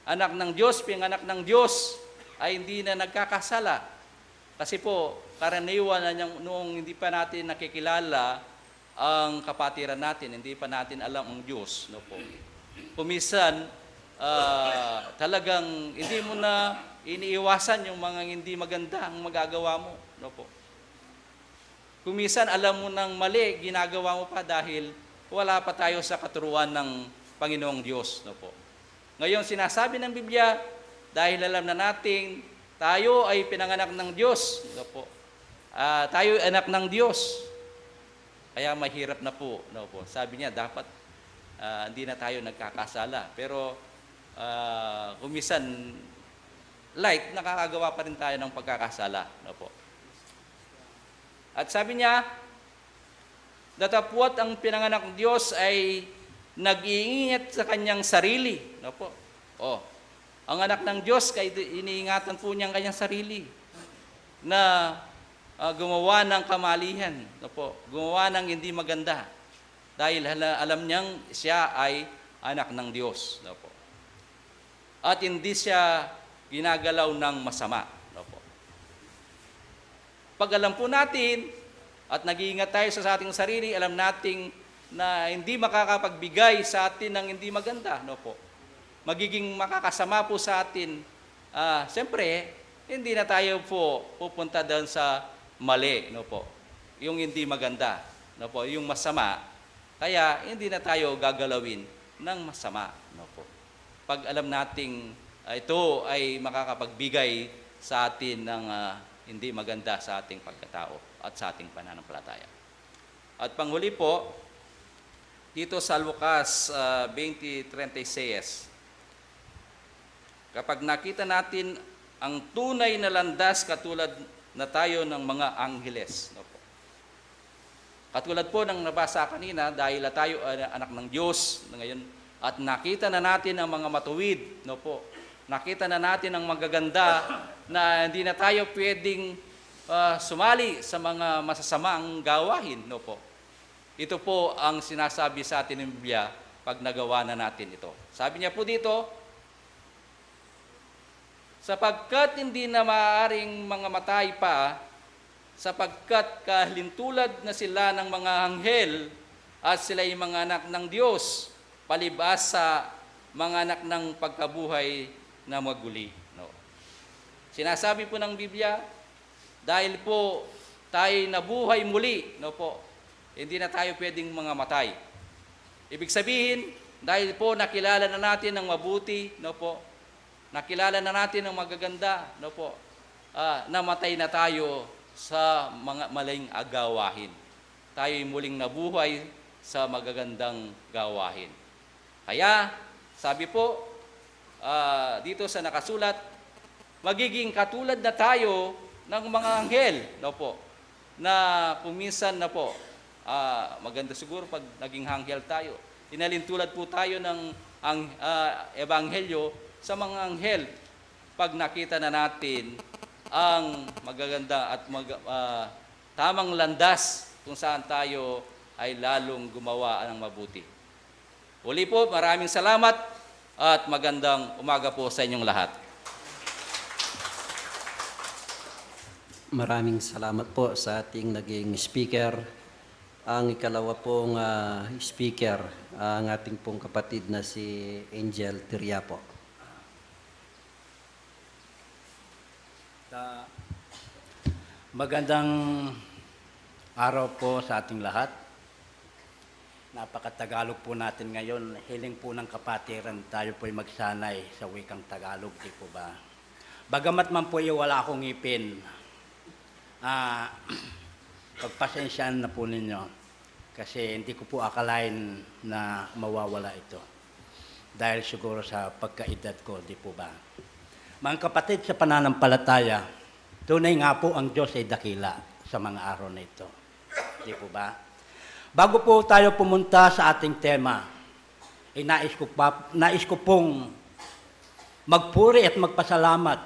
anak ng Diyos, pinanganak ng Diyos, ay hindi na nagkakasala. Kasi po, karaniwan na noong hindi pa natin nakikilala ang kapatiran natin, hindi pa natin alam ang Diyos, no po. Kumisan, talagang hindi mo na iniiwasan yung mga hindi maganda ang magagawa mo, no po. Kumisan, alam mo ng mali, ginagawa mo pa dahil wala pa tayo sa katuruan ng Panginoong Diyos, no po. Ngayon, sinasabi ng Biblia, dahil alam na natin, tayo ay pinanganak ng Diyos, no po. Tayo ay anak ng Diyos. Kaya mahirap na po, no po. Sabi niya, dapat hindi na tayo nagkakasala. Pero kumisan, light, nakakagawa pa rin tayo ng pagkakasala, no po. At sabi niya, datapwat ang pinanganak ng Diyos ay nag-iingat sa kanyang sarili, no po. Ang anak ng Diyos, kaya iniingatan po niya ang kanyang sarili na gumawa ng kamalihan, no po, gumawa ng hindi maganda dahil alam niyang siya ay anak ng Diyos, no po. At hindi siya ginagalaw ng masama, no po. Pag alam po natin at nag-iingat tayo sa ating sarili, alam nating na hindi makakapagbigay sa atin ng hindi maganda, no po. Magiging makakasama po sa atin. Siyempre, hindi na tayo po pupunta doon sa mali, no po. Yung hindi maganda, no po, yung masama. Kaya hindi na tayo gagalawin ng masama, no po. Pag alam nating ito ay makakapagbigay sa atin ng hindi maganda sa ating pagkatao at sa ating pananampalataya. At panghuli po, dito sa Lucas 20:36, kapag nakita natin ang tunay na landas katulad na tayo ng mga angheles, no po. Katulad po ng nabasa kanina, dahil tayo anak ng Diyos ngayon, at nakita na natin ang mga matuwid, no po. Nakita na natin ang magaganda na hindi na tayo pwedeng sumali sa mga masasamaang gawain, no po. Ito po ang sinasabi sa atin ng Biblia pag nagawa na natin ito. Sabi niya po dito, sapagkat hindi na maaaring mga matay pa, sapagkat kahalintulad na sila ng mga anghel at sila'y mga anak ng Diyos, palibas sa mga anak ng pagkabuhay na maguli. No. Sinasabi po ng Biblia, dahil po tayo nabuhay muli, no po, hindi na tayo pwedeng mga matay. Ibig sabihin, dahil po nakilala na natin ng mabuti, no po, nakilala na natin ng magaganda, no po, namatay na tayo sa mga maling agawahin. Tayo'y muling nabuhay sa magagandang gawahin. Kaya, sabi po, dito sa nakasulat, magiging katulad na tayo ng mga anghel, no po, na kuminsan na po, maganda siguro pag naging anghel tayo. Inalintulad po tayo ng ebanghelyo sa mga anghel pag nakita na natin ang magaganda at tamang landas kung saan tayo ay lalong gumawa ng mabuti. Uli po, maraming salamat at magandang umaga po sa inyong lahat. Maraming salamat po sa ating naging speaker. Ang ikalawa pong speaker, ang ating pong kapatid na si Angel Tiriapo. Magandang araw po sa ating lahat. Napakatagalog po natin ngayon. Hiling po ng kapatiran, tayo po'y magsanay sa wikang Tagalog, di po ba? Bagamat man po wala akong ngipin, pagpasensyaan na po ninyo kasi hindi ko po akalain na mawawala ito dahil siguro sa pagkaedad ko, di po ba? Mga kapatid, sa pananampalataya, tunay nga po ang Diyos ay dakila sa mga araw na ito. Di po ba? Bago po tayo pumunta sa ating tema, nais ko pong magpuri at magpasalamat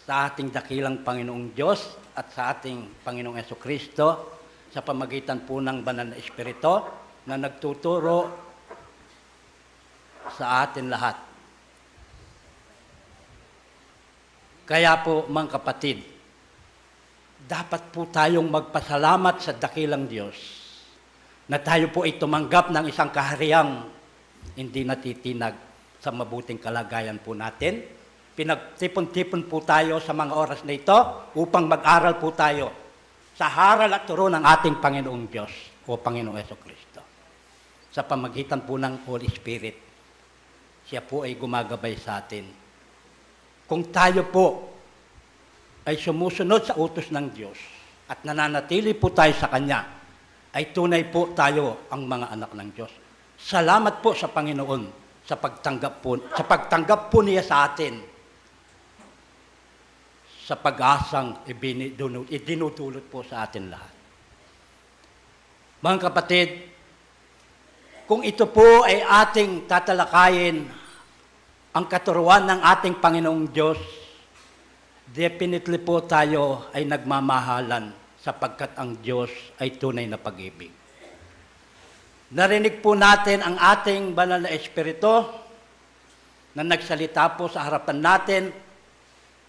sa ating dakilang Panginoong Diyos at sa ating Panginoong Jesucristo sa pamagitan po ng Banal na Espiritu na nagtuturo sa atin lahat. Kaya po, mga kapatid, dapat po tayong magpasalamat sa dakilang Diyos na tayo po ay tumanggap ng isang kahariang hindi natitinag sa mabuting kalagayan po natin. Pinagtipon-tipon po tayo sa mga oras na ito upang mag-aral po tayo sa haral at turo ng ating Panginoong Diyos o Panginoong Jesucristo. Sa pamagitan po ng Holy Spirit, siya po ay gumagabay sa atin. Kung tayo po ay sumusunod sa utos ng Diyos at nananatili po tayo sa Kanya, ay tunay po tayo ang mga anak ng Diyos. Salamat po sa Panginoon sa pagtanggap po niya sa atin sa pag-asang idinudulot po sa atin lahat. Mga kapatid, kung ito po ay ating tatalakayin ang katuruan ng ating Panginoong Diyos, definitely po tayo ay nagmamahalan sapagkat ang Diyos ay tunay na pag-ibig. Narinig po natin ang ating Banal na Espiritu na nagsalita po sa harapan natin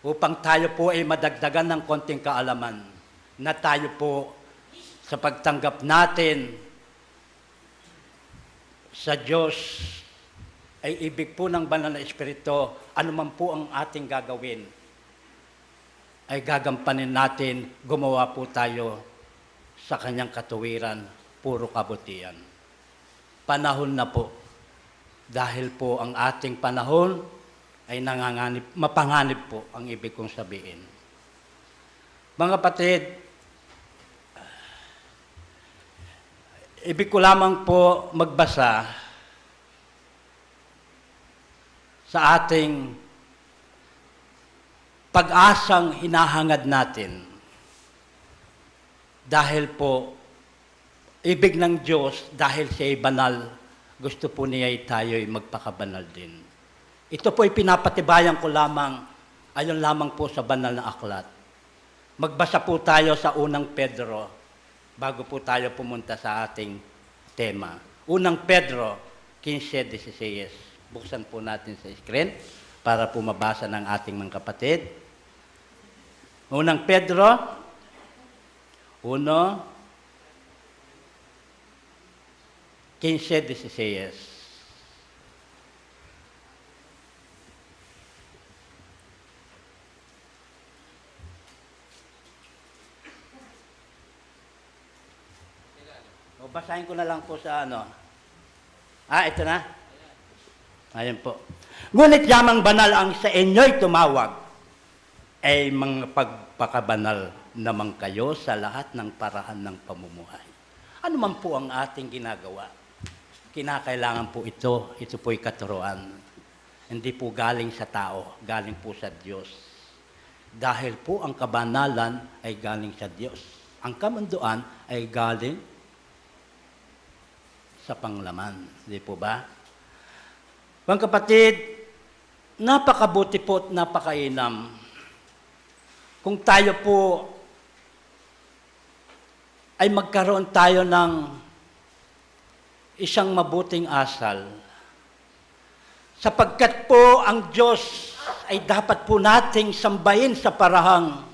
upang tayo po ay madagdagan ng konting kaalaman na tayo po sa pagtanggap natin sa Diyos ay ibig po ng Banal na Espiritu, anuman po ang ating gagawin, ay gagampanin natin, gumawa po tayo sa Kanyang katuwiran, puro kabutihan. Panahon na po, dahil po ang ating panahon ay mapanganib po ang ibig kong sabihin. Mga kapatid, ibig ko lamang po magbasa sa ating pag-asang hinahangad natin. Dahil po, ibig ng Diyos, dahil siya ay banal, gusto po niya ay tayo ay magpakabanal din. Ito po ay pinapatibayan ko lamang, ayon lamang po sa banal na aklat. Magbasa po tayo sa unang Pedro, bago po tayo pumunta sa ating tema. Unang Pedro 15:16. Buksan po natin sa screen. para po mabasa ng ating mga kapatid. Unang Pedro 1:15-16. O, basahin ko na lang po sa ano. Ito na. Ayan po. Ngunit yamang banal ang sa inyo'y tumawag, ay mga pagpakabanal naman kayo sa lahat ng paraan ng pamumuhay. Ano man po ang ating ginagawa, kinakailangan po ito po'y katuruan. Hindi po galing sa tao, galing po sa Diyos. Dahil po ang kabanalan ay galing sa Diyos. Ang kamanduan ay galing sa panglaman. Hindi po ba? Mga kapatid, napakabuti po at napakainam kung tayo po ay magkaroon tayo ng isang mabuting asal. Sapagkat po ang Diyos ay dapat po nating sambahin sa parahang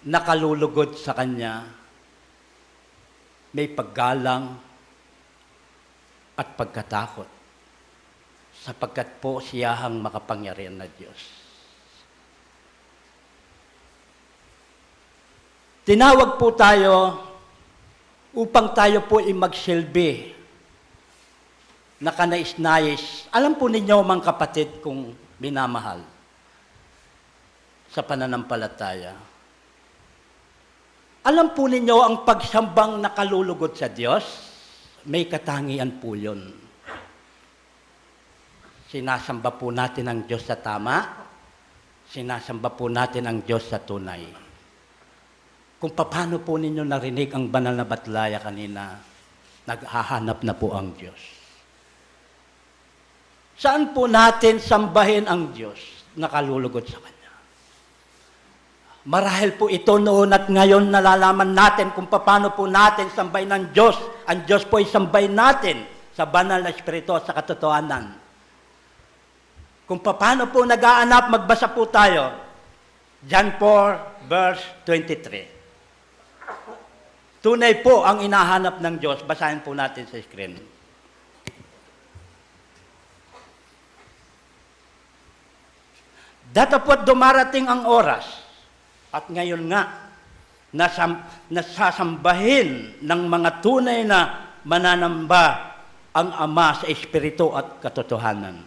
nakalulugod sa Kanya. May paggalang at pagkatakot. Sapagkat po siyahang makapangyarihan na Diyos. Tinawag po tayo upang tayo po ay magsilbi na kanais-nais. Alam po ninyo mga kapatid kung minamahal sa pananampalataya. Alam po ninyo ang pagsambang nakalulugod sa Diyos, may katangian po yun. Sinasamba po natin ang Diyos sa tama, sinasamba po natin ang Diyos sa tunay. Kung paano po ninyo narinig ang banal na batlaya kanina, naghahanap na po ang Diyos. Saan po natin sambahin ang Diyos? Nakalulugod sa Kanya. Marahil po ito noon at ngayon nalalaman natin kung paano po natin sambahin ang Diyos. Ang Diyos po ay sambahin natin sa banal na espiritu at sa katotohanan. Kung paano po nag-aanap, magbasa po tayo. John 4, verse 23. Tunay po ang inahanap ng Diyos. Basahin po natin sa screen. Datapot dumarating ang oras, at ngayon nga, nasasambahin ng mga tunay na mananamba ang Ama sa Espiritu at katotohanan.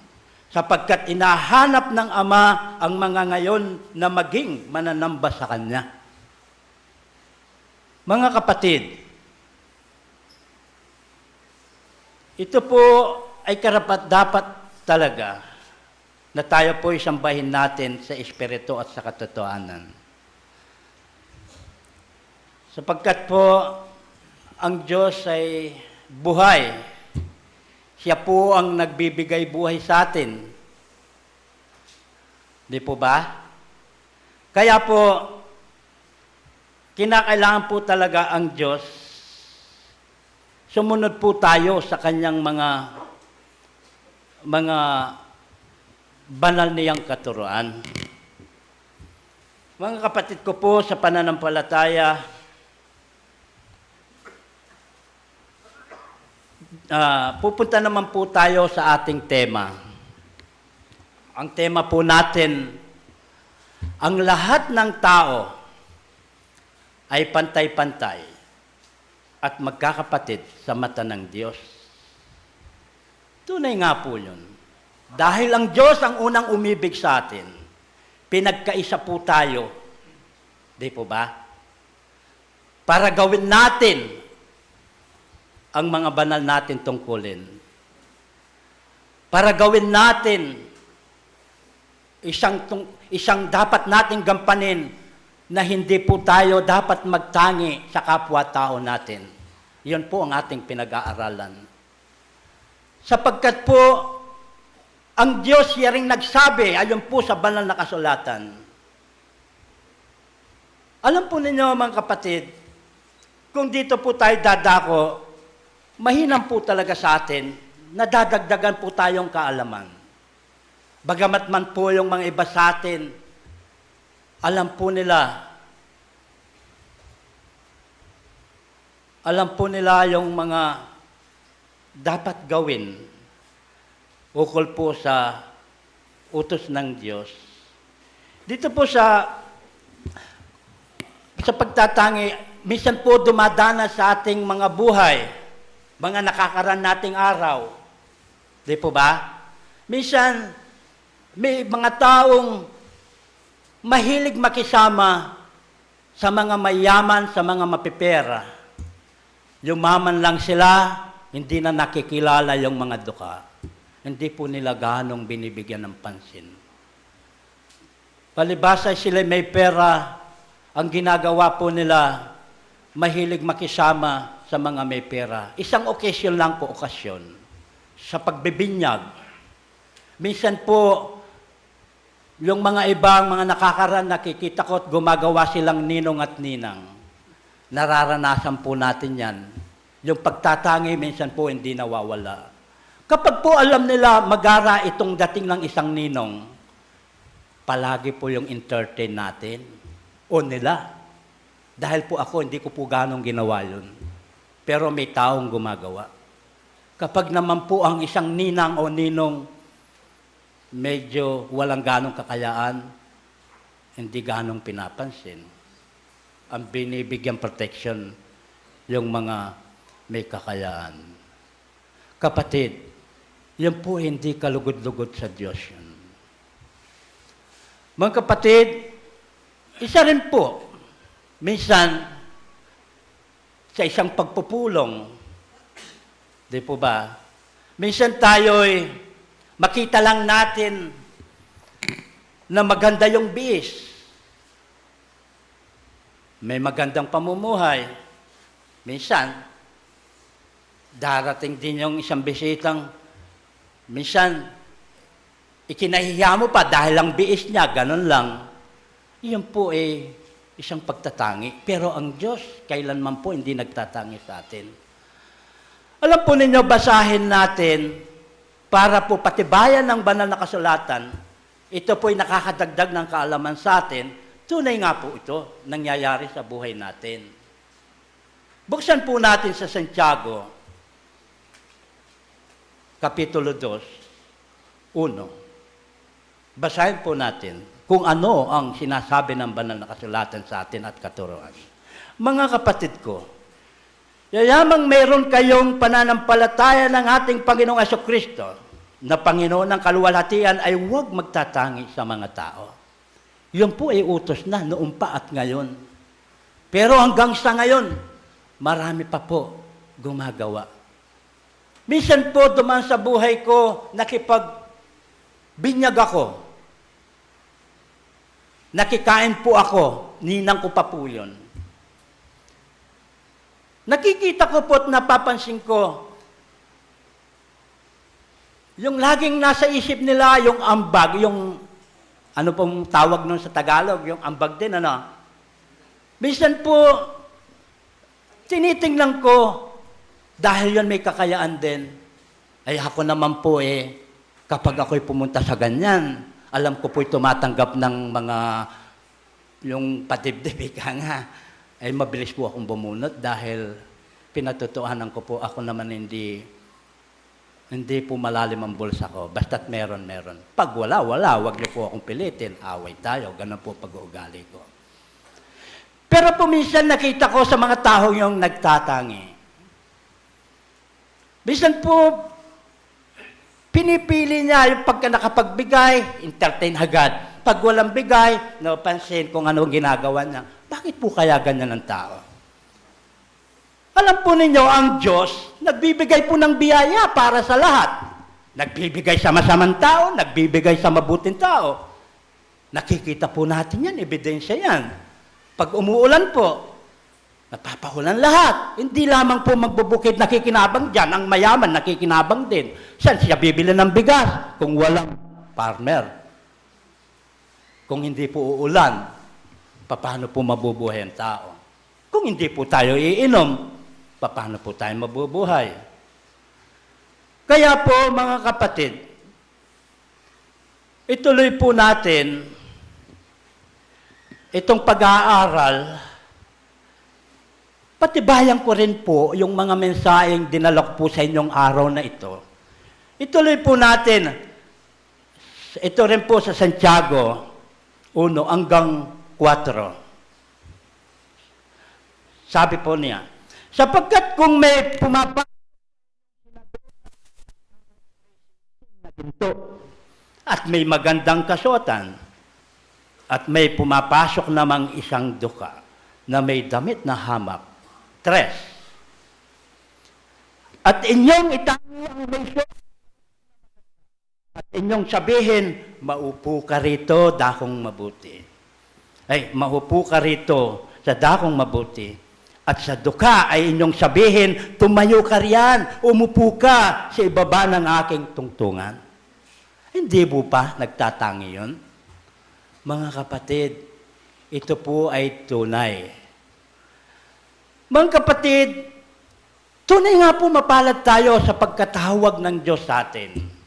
Sapagkat inahanap ng Ama ang mga ngayon na maging mananamba sa Kanya. Mga kapatid, ito po ay karapat-dapat talaga na tayo po isambahin natin sa Espiritu at sa katotohanan. Sapagkat po ang Diyos ay buhay. Siya po ang nagbibigay buhay sa atin. Di po ba? Kaya po, kinakailangan po talaga ang Diyos, sumunod po tayo sa Kanyang mga banal niyang katuruan. Mga kapatid ko po sa pananampalataya, pupunta naman po tayo sa ating tema. Ang tema po natin, ang lahat ng tao ay pantay-pantay at magkakapatid sa mata ng Diyos. Tunay nga po yun. Dahil ang Diyos ang unang umibig sa atin, pinagkaisa po tayo. Di po ba? Para gawin natin ang mga banal natin tungkulin. Para gawin natin isang dapat nating gampanin na hindi po tayo dapat magtangi sa kapwa-tao natin. Yun po ang ating pinag-aaralan. Sapagkat po, ang Diyos siya ring nagsabi, ayon po sa banal na kasulatan. Alam po ninyo mga kapatid, kung dito po tayo dadako, mahinam po talaga sa atin na dadagdagan po tayong kaalaman. Bagamat man po yung mga iba sa atin, alam po nila yung mga dapat gawin ukol po sa utos ng Diyos. Dito po sa pagtatangi, minsan po dumadana sa ating mga buhay, mga nakakaraan nating araw. Di po ba? Minsan, may mga taong mahilig makisama sa mga mayaman, sa mga mapipera. Yumaman lang sila, hindi na nakikilala yung mga duka. Hindi po nila ganong binibigyan ng pansin. Palibasa sila may pera, ang ginagawa po nila, mahilig makisama sa mga may pera. Isang okasyon lang po, sa pagbibinyag. Minsan po, yung mga ibang mga nakakaraan, nakikita ko at gumagawa silang ninong at ninang. Nararanasan po natin yan. Yung pagtatangi, minsan po hindi nawawala. Kapag po alam nila magara itong dating ng isang ninong, palagi po yung entertain natin o nila. Dahil po ako, hindi ko po ganong ginawa yun. Pero may taong gumagawa. Kapag naman po ang isang ninang o ninong medyo walang ganong kakayaan, hindi ganong pinapansin. Ang binibigyan protection, yung mga may kakayaan. Kapatid, yan po hindi kalugod-lugod sa Diyos yun. Mga kapatid, isa rin po, minsan, sa isang pagpupulong, di po ba? Minsan tayo'y makita lang natin na maganda yung bihis. May magandang pamumuhay. Minsan, darating din yung isang bisitang, minsan, ikinahiya mo pa dahil ang bihis niya, ganun lang. Iyon po isang pagtatangi. Pero ang Diyos, kailanman po hindi nagtatangi sa atin. Alam po ninyo, basahin natin para po patibayan ng banal na kasulatan, ito po'y nakakadagdag ng kaalaman sa atin, tunay nga po ito, nangyayari sa buhay natin. Buksan po natin sa Santiago, Kapitulo 2, 1. Basahin po natin kung ano ang sinasabi ng banal na kasulatan sa atin at katuruan. Mga kapatid ko, yayamang meron kayong pananampalataya ng ating Panginoong Jesucristo na Panginoon ng kaluwalhatian ay huwag magtatangi sa mga tao. Yun po ay utos na noon pa at ngayon. Pero hanggang sa ngayon, marami pa po gumagawa. Minsan po duman sa buhay ko, nakipagbinyag ako. Nakikain po ako, ninang ko pa po yun. Nakikita ko po at napapansin ko, yung laging nasa isip nila, yung ambag, yung ano pong tawag nun sa Tagalog, yung ambag din, ano. Minsan po, tinitingnan ko, dahil yun may kakayaan din, ay ako naman po kapag ako'y pumunta sa ganyan, alam ko po'y tumatanggap ng mga, yung patibdib, nga, ay mabilis po akong bumunot dahil pinatutuhanan ko po ako naman hindi po malalim ang bulsa ko. Basta't meron. Pag wala, wag niyo po akong pilitin. Away tayo. Ganun po pag-uugali ko. Pero po minsan nakita ko sa mga tao yung nagtatangi. Minsan po, pinipili niya yung pagka nakapagbigay, entertain agad. Pag walang bigay, napansin kung ano ginagawa niya. Bakit po kaya ganyan ang tao? Alam po ninyo, ang Diyos, nagbibigay po ng biyaya para sa lahat. Nagbibigay sa masamang tao, nagbibigay sa mabuting tao. Nakikita po natin yan, ebidensya yan. Pag umuulan po, napapahulan lahat. Hindi lamang po magbubukid nakikinabang dyan, ang mayaman nakikinabang din. Saan siya bibili ng bigas? Kung walang farmer. Kung hindi po uulan, paano po mabubuhay ang tao? Kung hindi po tayo iinom, paano po tayo mabubuhay? Kaya po, mga kapatid, ituloy po natin itong pag-aaral. Patibayan ko rin po yung mga mensaheng dinalok po sa inyong araw na ito. Ituloy po natin. Ito rin po sa Santiago 1 hanggang 4. Sabi po niya, sapagkat kung may pumapasok na ginto at may magandang kasuotan at may pumapasok namang isang duka na may damit na hamak, 3. At inyong itangi ang may suot at inyong sabihin, maupo ka rito, dakong mabuti. Ay, maupo ka rito sa dakong mabuti. At sa duka ay inyong sabihin, tumayo ka riyan, umupo ka sa ibaba ng aking tungtungan. Hindi po pa nagtatangi yun? Mga kapatid, ito po ay tunay. Mga kapatid, tunay nga po mapalad tayo sa pagkatawag ng Diyos sa atin.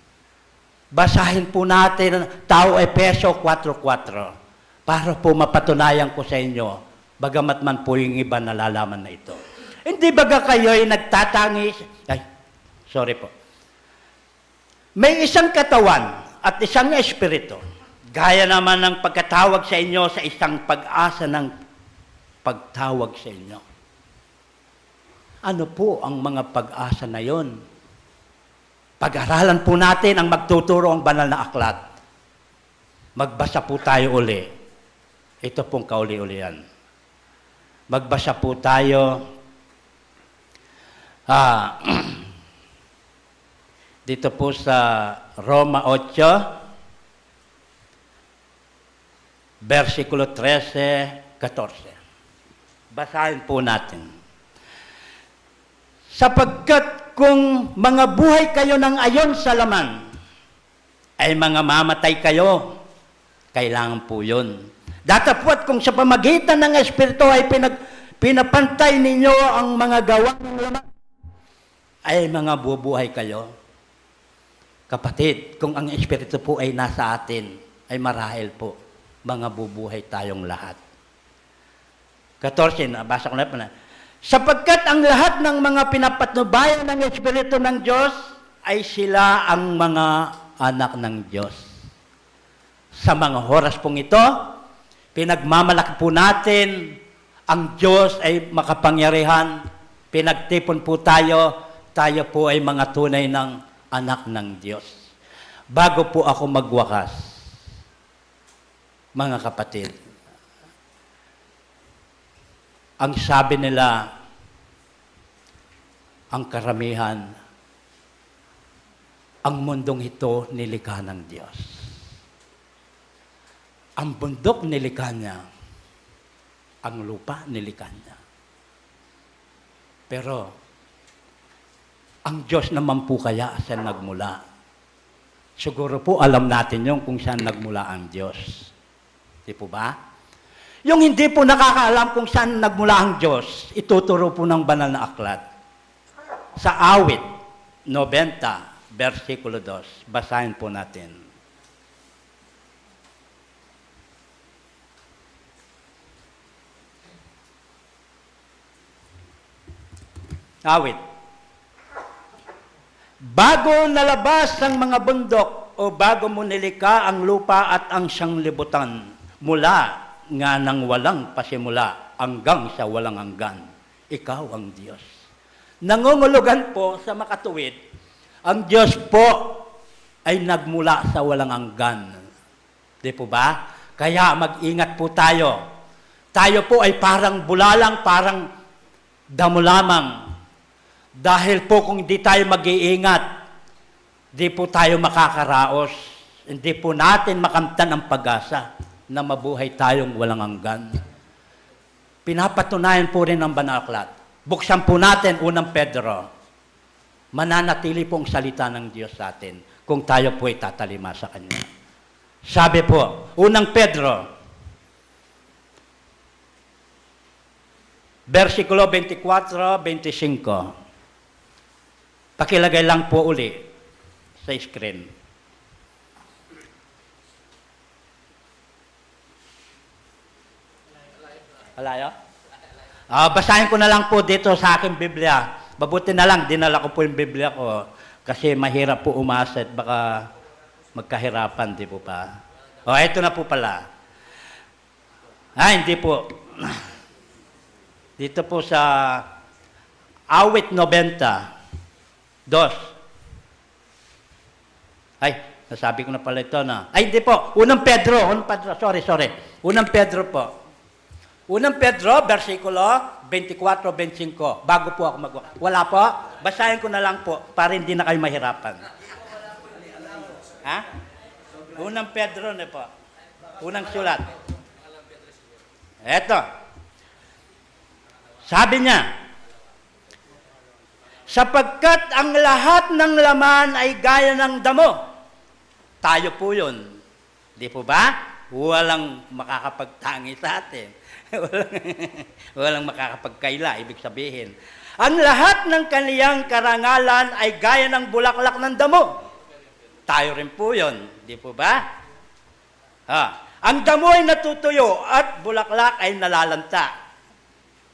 Basahin po natin Tao Efeso 4:4 para po mapatunayan ko sa inyo, bagamat man po yung iba nalalaman na ito. Hindi baga kayo'y nagtatangis? May isang katawan at isang espiritu. Gaya naman ng pagkatawag sa inyo sa isang pag-asa ng pagtawag sa inyo. Ano po ang mga pag-asa na yon? Pag-aralan po natin ang magtuturo ang banal na aklat. Magbasa po tayo uli. Ito pong kauli-ulian. Magbasa po tayo dito po sa Roma 8, versikulo 13-14. Basahin po natin. Sapagkat kung mga buhay kayo ng ayon sa laman, ay mga mamatay kayo. Kailangan po yun. Datapwat kung sa pamagitan ng Espiritu ay pinapantay ninyo ang mga gawa ng laman, ay mga bubuhay kayo. Kapatid, kung ang Espiritu po ay nasa atin, ay marahil po, mga bubuhay tayong lahat. 14, nabasa ko na po na. Sapagkat ang lahat ng mga pinapatnubayan ng Espiritu ng Diyos ay sila ang mga anak ng Diyos. Sa mga oras pong ito, pinagmamalaki po natin ang Diyos ay makapangyarihan. Pinagtipon po tayo po ay mga tunay ng anak ng Diyos. Bago po ako magwakas, mga kapatid, ang sabi nila, ang karamihan, ang mundong ito nilikha ng Diyos. Ang bundok nilikha niya, ang lupa nilikha niya. Pero, ang Diyos naman po kaya saan nagmula? Siguro po alam natin yung kung saan nagmula ang Diyos. Di po ba? Yung hindi po nakakaalam kung saan nagmula ang Diyos, ituturo po ng banal na aklat. Sa awit, 90, versikulo 2. Basahin po natin. Awit. Bago nalabas ang mga bundok o bago mo nilikha ang lupa at ang sanglibutan, mula nga nang walang pasimula hanggang sa walang hanggan, ikaw ang Diyos. Nangungulugan po sa makatuwid, ang Diyos po ay nagmula sa walang hanggan. Di po ba? Kaya mag-ingat po tayo. Tayo po ay parang bulalang, parang damo lamang. Dahil po kung hindi tayo mag-iingat, di po tayo makakaraos. Hindi po natin makamtan ang pag-asa na mabuhay tayong walang hanggan. Pinapatunayan po rin ng banal na aklat. Buksan po natin unang Pedro. Mananatili pong salita ng Diyos sa atin kung tayo po ay tatalima sa Kanya. Sabi po, unang Pedro, versikulo 24-25. Pakilagay lang po uli sa screen. Alayo? Basahin ko na lang po dito sa aking Biblia. Mabuti na lang, dinala ko po yung Biblia ko. Kasi mahirap po umasa at baka magkahirapan, di po pa? Ito na po pala. Hindi po. Dito po sa Awit 90, 2. Nasabi ko na pala ito na. Hindi po. Unang Pedro. Sorry. Unang Pedro po. Unang Pedro, versikulo 24-25. Bago po ako wala po? Basahin ko na lang po para hindi na kayo mahirapan. Unang Pedro na po. Unang sulat. Eto. Sabi niya, sapagkat ang lahat ng laman ay gaya ng damo. Tayo po yun. Di po ba? Walang makakapagtangi sa atin. Walang makakapagkaila, ibig sabihin. Ang lahat ng kaniyang karangalan ay gaya ng bulaklak ng damo. Tayo rin po yun. Di po ba? Ang damo ay natutuyo at bulaklak ay nalalanta.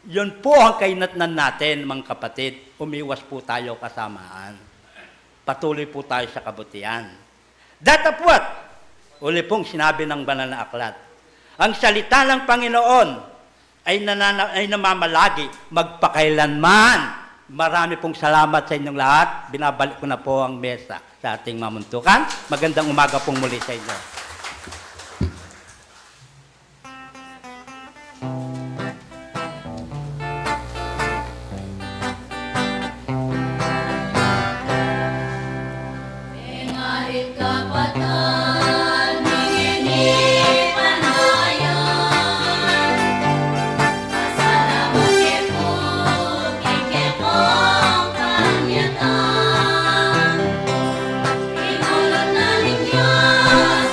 Yun po ang kainatnan natin, mga kapatid. Umiwas po tayo kasamaan. Patuloy po tayo sa kabutihan. Datapwat, uli pong sinabi ng banal na aklat, ang salita ng Panginoon ay namamalagi magpakailanman. Marami pong salamat sa inyong lahat. Binabalik ko na po ang mesa sa ating mamuntukan. Magandang umaga pong muli sa inyo. Ngarit kapatan, hingini panayan. Pasalamat kepo, kekepong kanyatan. Inulot na ng Diyos,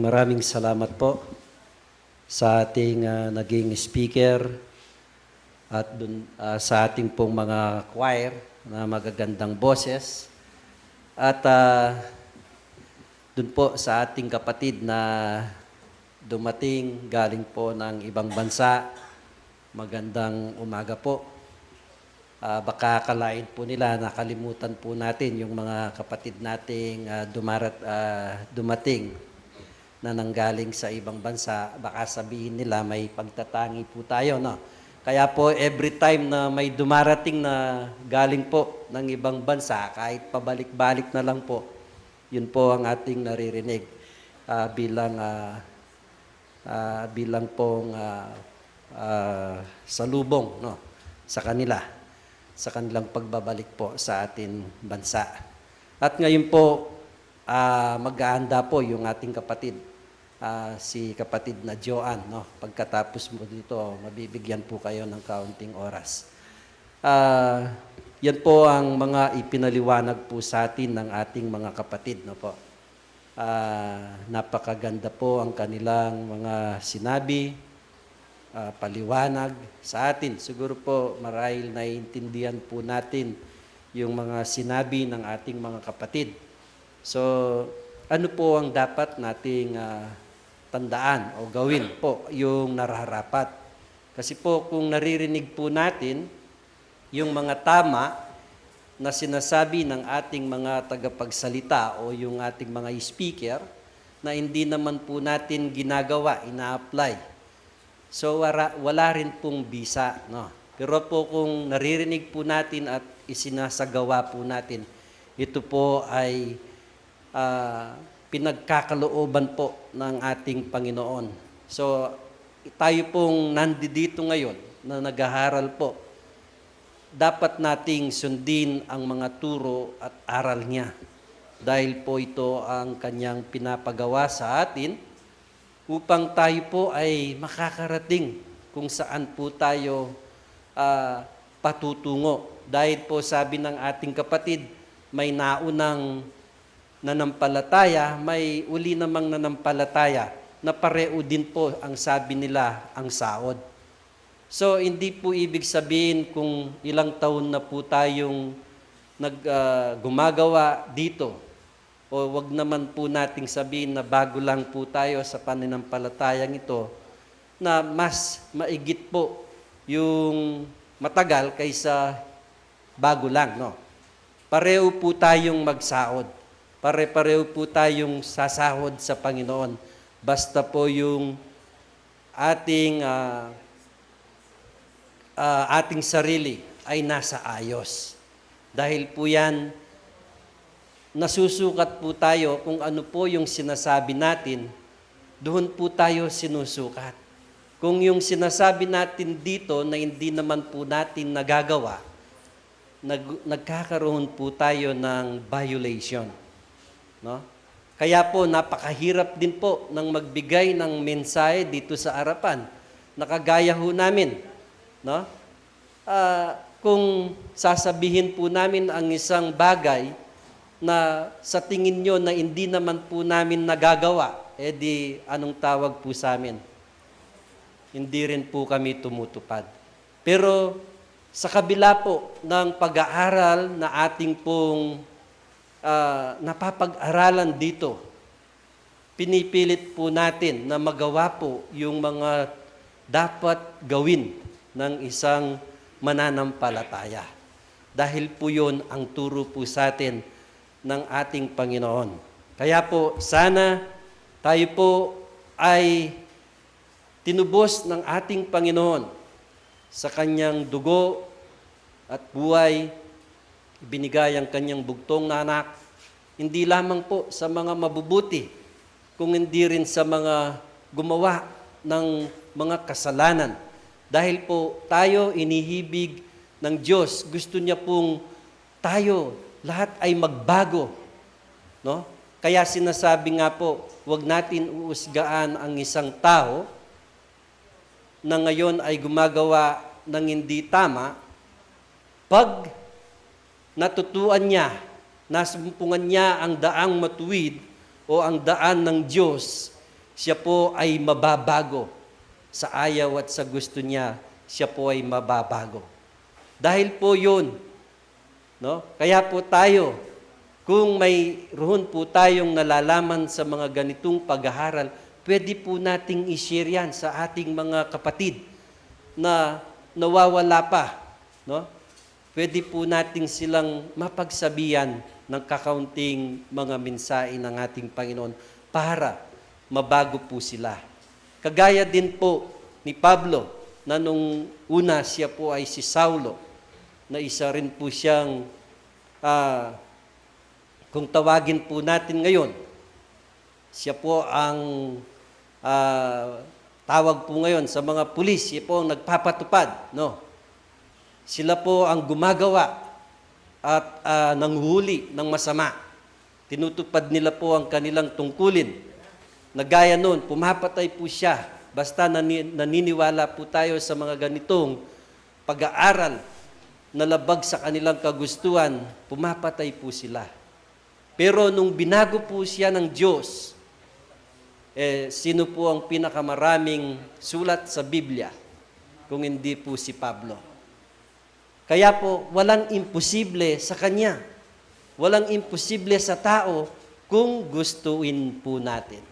maraming salamat po sa ating naging speaker at sa ating pong mga choir na magagandang boses. At dun po sa ating kapatid na dumating galing po ng ibang bansa, magandang umaga po. Baka akalain po nila, nakalimutan po natin yung mga kapatid nating dumating na nanggaling sa ibang bansa. Baka sabihin nila may pagtatangi po tayo, no? Kaya po every time na may dumarating na galing po ng ibang bansa, kahit pabalik-balik na lang po, yun po ang ating naririnig bilang pong salubong, no, sa kanila, sa kanilang pagbabalik po sa ating bansa. At ngayon po, mag-aanda po yung ating kapatid, si kapatid na Joanne, no? Pagkatapos mo dito, mabibigyan po kayo ng kaunting oras. Yan po ang mga ipinaliwanag po sa atin ng ating mga kapatid, no po. Napakaganda po ang kanilang mga sinabi, paliwanag sa atin. Siguro po marahil naiintindihan po natin yung mga sinabi ng ating mga kapatid. So, ano po ang dapat nating tandaan o gawin po yung nararapat? Kasi po kung naririnig po natin yung mga tama na sinasabi ng ating mga tagapagsalita o yung ating mga speaker na hindi naman po natin ginagawa, ina-apply, so wala rin pong bisa, no? Pero po kung naririnig po natin at isinasagawa po natin, ito po ay pinagkakalooban po ng ating Panginoon. So tayo pong nandito ngayon na nag-aaral po, dapat nating sundin ang mga turo at aral niya. Dahil po ito ang kanyang pinapagawa sa atin upang tayo po ay makakarating kung saan po tayo patutungo. Dahil po sabi ng ating kapatid, may naunang nanampalataya, may uli namang nanampalataya na pareo din po ang sabi nila ang saod. So hindi po ibig sabihin kung ilang taon na po tayong gumagawa dito, o wag naman po nating sabihin na bago lang po tayo sa pananampalatayang ito, na mas maigit po yung matagal kaysa bago lang, no? Pareho po tayong magsaod. Pare-pareho po tayong sasahod sa Panginoon. Basta po yung ating ating sarili ay nasa ayos. Dahil po yan, nasusukat po tayo kung ano po yung sinasabi natin, doon po tayo sinusukat. Kung yung sinasabi natin dito na hindi naman po natin nagagawa, nagkakaroon po tayo ng violation. No? Kaya po napakahirap din po ng magbigay ng mensahe dito sa harapan. Nakagaya ho namin. No? Kung sasabihin po namin ang isang bagay na sa tingin nyo na hindi naman po namin nagagawa, edi anong tawag po sa amin? Hindi rin po kami tumutupad. Pero sa kabila po ng pag-aaral na ating pong napapag-aralan dito, pinipilit po natin na magawa po yung mga dapat gawin ng isang mananampalataya. Dahil po yun ang turo po sa atin ng ating Panginoon. Kaya po, sana tayo po ay tinubos ng ating Panginoon sa kanyang dugo at buhay, ibinigay ang kanyang bugtong na anak, hindi lamang po sa mga mabubuti, kung hindi rin sa mga gumawa ng mga kasalanan. Dahil po tayo inihibig ng Diyos, gusto niya pong tayo lahat ay magbago. No? Kaya sinasabi nga po, huwag natin uusgaan ang isang tao na ngayon ay gumagawa ng hindi tama pag natutuan niya, nasumpungan niya ang daang matuwid o ang daan ng Diyos, siya po ay mababago. Sa ayaw at sa gusto niya, siya po ay mababago. Dahil po yun, no? Kaya po tayo, kung may roon po tayong nalalaman sa mga ganitong pag-aaral, pwede po nating i-share yan sa ating mga kapatid na nawawala pa. No? Pwede po nating silang mapagsabihan ng kakaunting mga mensahe ng ating Panginoon para mabago po sila. Kagaya din po ni Pablo na nung una siya po ay si Saulo, na isa rin po siyang, kung tawagin po natin ngayon, siya po ang tawag po ngayon sa mga pulis, siya po ang nagpapatupad. No? Sila po ang gumagawa at nanghuli ng masama. Tinutupad nila po ang kanilang tungkulin. Nagaya noon, pumapatay po siya. Basta naniniwala po tayo sa mga ganitong pag-aaral na labag sa kanilang kagustuhan, pumapatay po sila. Pero nung binago po siya ng Diyos, sino po ang pinakamaraming sulat sa Biblia kung hindi po si Pablo? Kaya po, walang imposible sa kanya. Walang imposible sa tao kung gustuin po natin.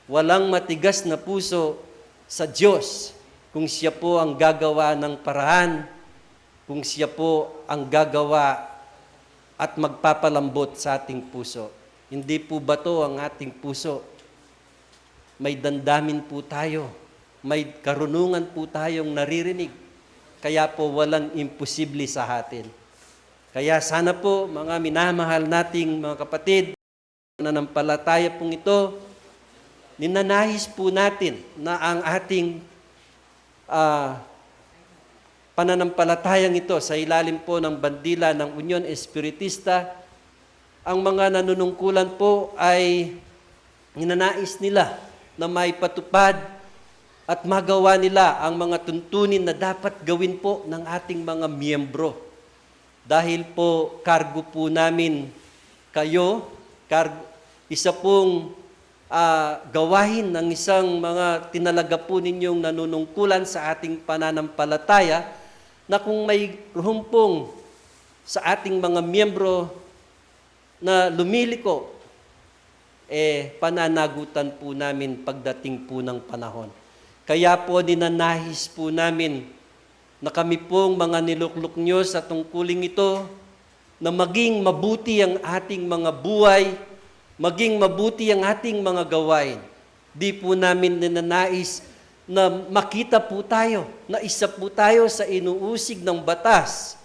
Walang matigas na puso sa Diyos kung siya po ang gagawa ng paraan, kung siya po ang gagawa at magpapalambot sa ating puso. Hindi po ba to ang ating puso? May dandamin po tayo. May karunungan po tayong naririnig. Kaya po walang imposible sa atin. Kaya sana po mga minamahal nating mga kapatid, nananampalataya pong ito, ninanahis po natin na ang ating pananampalatayang ito sa ilalim po ng bandila ng Union Espiritista, ang mga nanunungkulan po ay ninanais nila na may patupad at magawa nila ang mga tuntunin na dapat gawin po ng ating mga miyembro. Dahil po kargo po namin kayo, isa pong gawahin ng isang mga tinalaga po ninyong nanunungkulan sa ating pananampalataya na kung may ruhumpong sa ating mga miyembro na lumiliko, pananagutan po namin pagdating po ng panahon. Kaya po ninanahis po namin na kami pong mga niluklok nyo sa tungkuling ito na maging mabuti ang ating mga buhay, maging mabuti ang ating mga gawain. Di po namin ninanais na makita po tayo, na isa po tayo sa inuusig ng batas.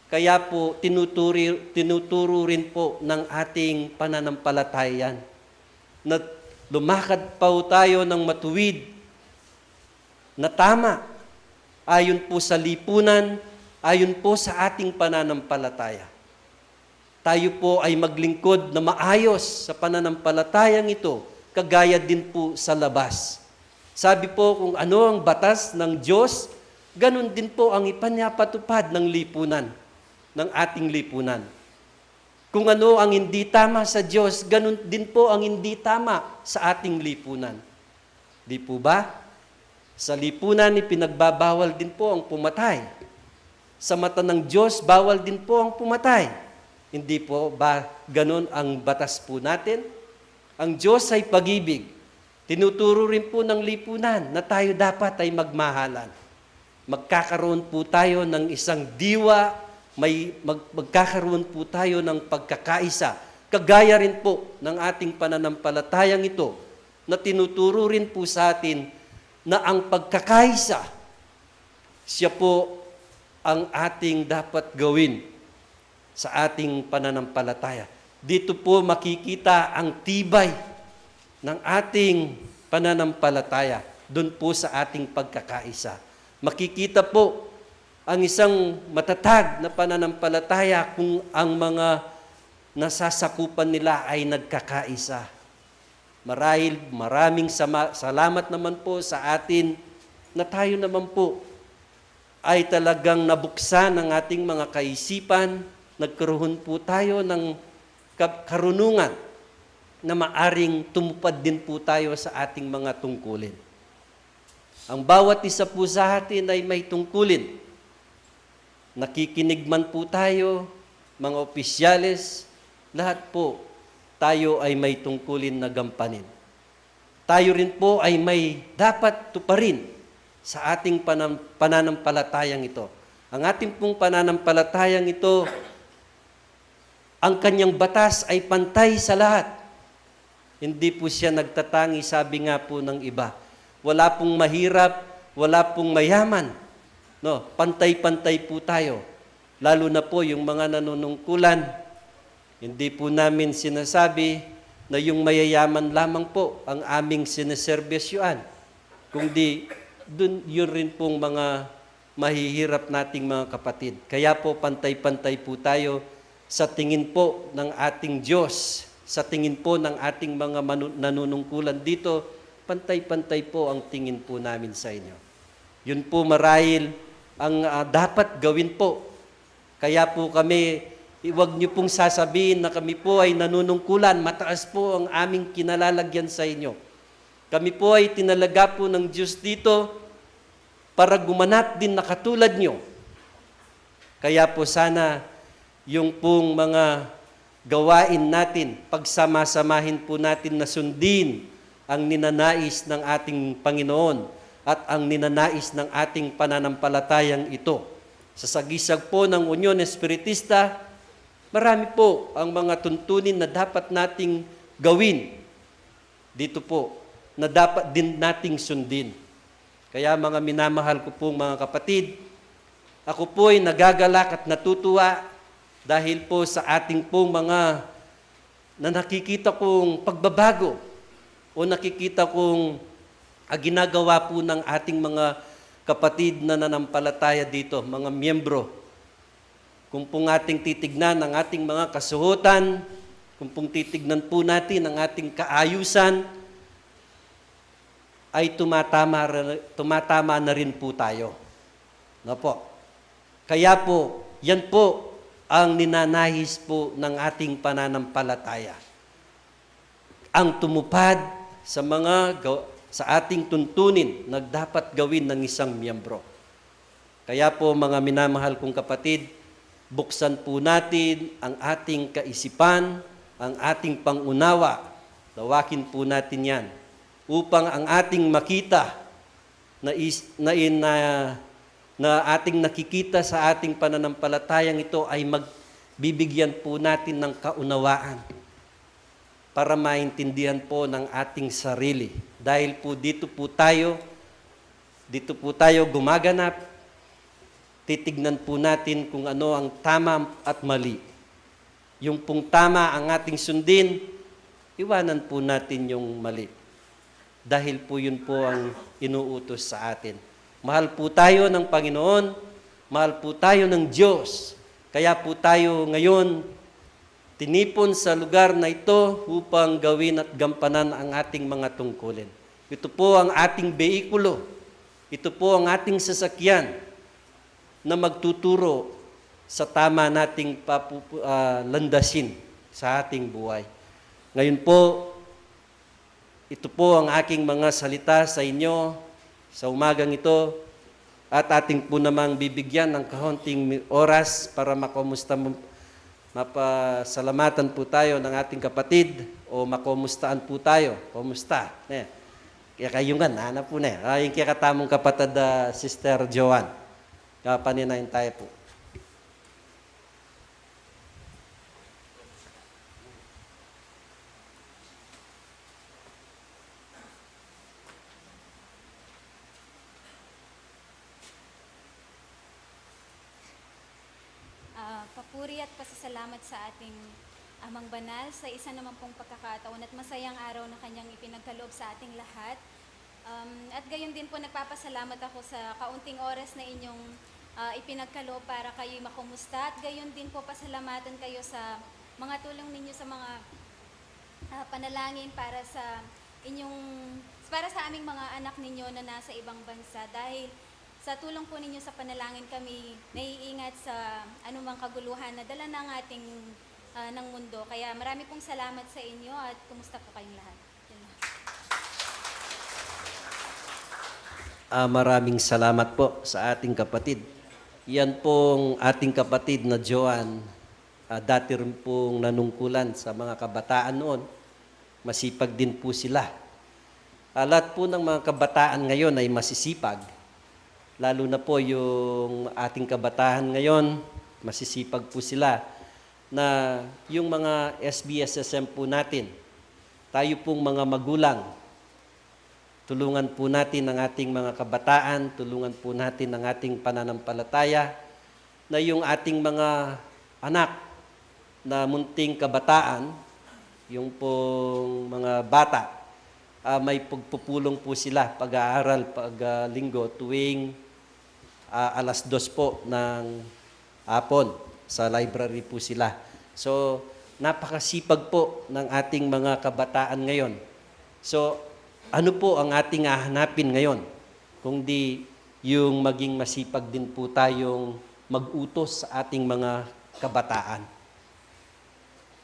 Kaya po tinuturo rin po ng ating pananampalataya na lumakad pa tayo ng matuwid na tama, ayon po sa lipunan, ayon po sa ating pananampalataya. Tayo po ay maglingkod na maayos sa pananampalatayang ito, kagaya din po sa labas. Sabi po kung ano ang batas ng Diyos, ganun din po ang ipinapatupad ng lipunan, ng ating lipunan. Kung ano ang hindi tama sa Diyos, ganun din po ang hindi tama sa ating lipunan. Di po ba? Sa lipunan, ipinagbabawal din po ang pumatay. Sa mata ng Diyos, bawal din po ang pumatay. Hindi po ba ganun ang batas po natin? Ang Diyos ay pag-ibig. Tinuturo rin po ng lipunan na tayo dapat ay magmahalan. Magkakaroon po tayo ng isang diwa, magkakaroon po tayo ng pagkakaisa. Kagaya rin po ng ating pananampalatayang ito na tinuturo rin po sa atin na ang pagkakaisa, siya po ang ating dapat gawin sa ating pananampalataya. Dito po makikita ang tibay ng ating pananampalataya, doon po sa ating pagkakaisa. Makikita po ang isang matatag na pananampalataya kung ang mga nasasakupan nila ay nagkakaisa. Marahil maraming salamat naman po sa atin na tayo naman po ay talagang nabuksan ng ating mga kaisipan, nagkaroon po tayo ng karunungan na maaring tumupad din po tayo sa ating mga tungkulin. Ang bawat isa po sa atin ay may tungkulin. Nakikinig man po tayo, mga opisyales, lahat po tayo ay may tungkulin na gampanin. Tayo rin po ay may dapat tuparin sa ating pananampalatayang ito. Ang ating pong pananampalatayang ito, ang kanyang batas ay pantay sa lahat. Hindi po siya nagtatangi, sabi nga po ng iba. Wala pong mahirap, wala pong mayaman. No, pantay-pantay po tayo. Lalo na po yung mga nanunungkulan. Hindi po namin sinasabi na yung mayayaman lamang po ang aming sineserbisyuan. Kundi yun rin pong mga mahihirap nating mga kapatid. Kaya po pantay-pantay po tayo sa tingin po ng ating Diyos, sa tingin po ng ating mga nanunungkulan dito, pantay-pantay po ang tingin po namin sa inyo. Yun po marahil ang dapat gawin po. Kaya po kami, huwag niyo pong sasabihin na kami po ay nanunungkulan, mataas po ang aming kinalalagyan sa inyo. Kami po ay tinalaga po ng Diyos dito para gumanap din na katulad nyo. Kaya po sana yung pong mga gawain natin, pagsama-samahin po natin na sundin ang ninanais ng ating Panginoon at ang ninanais ng ating pananampalatayang ito. Sa sagisag po ng Union Espiritista, marami po ang mga tuntunin na dapat nating gawin dito po, na dapat din nating sundin. Kaya mga minamahal ko pong mga kapatid, ako po ay nagagalak at natutuwa dahil po sa ating pong mga na nakikita kong pagbabago o nakikita kong ginagawa po ng ating mga kapatid na nanampalataya dito, mga miyembro. Kung pong ating titignan ang ating mga kasuhutan, kung pong titignan po natin ang ating kaayusan, ay tumatama na rin po tayo. No po. Kaya po, yan po ang ninanahis po ng ating pananampalataya. Ang tumupad sa ating tuntunin na dapat gawin ng isang miyembro. Kaya po mga minamahal kong kapatid, buksan po natin ang ating kaisipan, ang ating pangunawa, lawakin po natin yan, upang ang ating makita na ating nakikita sa ating pananampalatayang ito ay magbibigyan po natin ng kaunawaan para maintindihan po ng ating sarili. Dahil po dito po tayo gumaganap, titignan po natin kung ano ang tama at mali. Yung pong tama ang ating sundin, iwanan po natin yung mali. Dahil po yun po ang inuutos sa atin. Mahal po tayo ng Panginoon, mahal po tayo ng Diyos. Kaya po tayo ngayon tinipon sa lugar na ito upang gawin at gampanan ang ating mga tungkulin. Ito po ang ating behikulo. Ito po ang ating sasakyan na magtuturo sa tama nating landasin sa ating buhay. Ngayon po, ito po ang aking mga salita sa inyo sa umagang ito at ating po namang bibigyan ng kahonting oras para mapasalamatan po tayo ng ating kapatid o makomustaan po tayo. Kumusta? Kaya kayo nga, hanap po na. Yung kaya katamong kapatid Sister Joanne. Paninayin tayo po. Papuri at pasasalamat sa ating Amang Banal sa isa naman pong pagkakataon at masayang araw na kanyang ipinagkaloob sa ating lahat. At gayon din po nagpapasalamat ako sa kaunting oras na inyong ipinagkaloob para kayo'y makumusta. At gayon din po pasalamatan kayo sa mga tulong ninyo sa mga panalangin para sa aming mga anak ninyo na nasa ibang bansa. Dahil sa tulong po ninyo sa panalangin kami naiingat sa anumang kaguluhan na dala ng ating ng mundo. Kaya marami pong salamat sa inyo at kumusta po kayong lahat. Yun lang. Maraming salamat po sa ating kapatid. Yan pong ating kapatid na Joan, dati rin pong nanungkulan sa mga kabataan noon. Masipag din po sila. Lahat po ng mga kabataan ngayon ay masisipag. Lalo na po yung ating kabataan ngayon, masisipag po sila na yung mga SBSSM po natin, tayo pong mga magulang, tulungan po natin ang ating mga kabataan, tulungan po natin ang ating pananampalataya na yung ating mga anak na munting kabataan, yung pong mga bata, may pagpupulong po sila pag-aaral, pag-linggo tuwing 2:00 po ng hapon. Sa library po sila. So, napakasipag po ng ating mga kabataan ngayon. So, ano po ang ating hahanapin ngayon? Kung di yung maging masipag din po tayong mag-utos sa ating mga kabataan.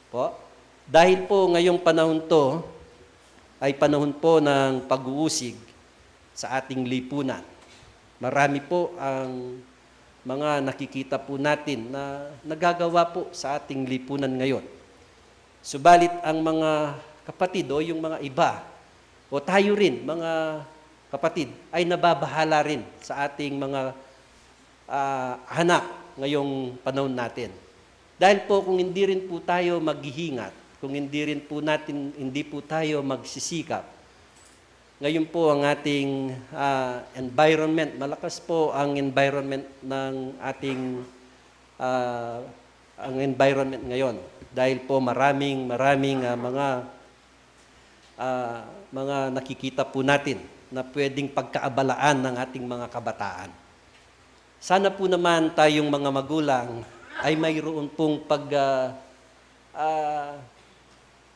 Po? Dahil po ngayong panahon to ay panahon po ng pag-uusig sa ating lipunan. Marami po ang mga nakikita po natin na nagagawa po sa ating lipunan ngayon. Subalit ang mga kapatid o yung mga iba o tayo rin, mga kapatid, ay nababahala rin sa ating mga anak ngayong panahon natin. Dahil po kung hindi rin po tayo maghihingat, kung hindi po tayo magsisikap, ngayon po ang ating environment, malakas po ang environment ng ating ang environment ngayon. Dahil po maraming mga nakikita po natin na pwedeng pagkaabalaan ng ating mga kabataan. Sana po naman tayong mga magulang ay mayroon pong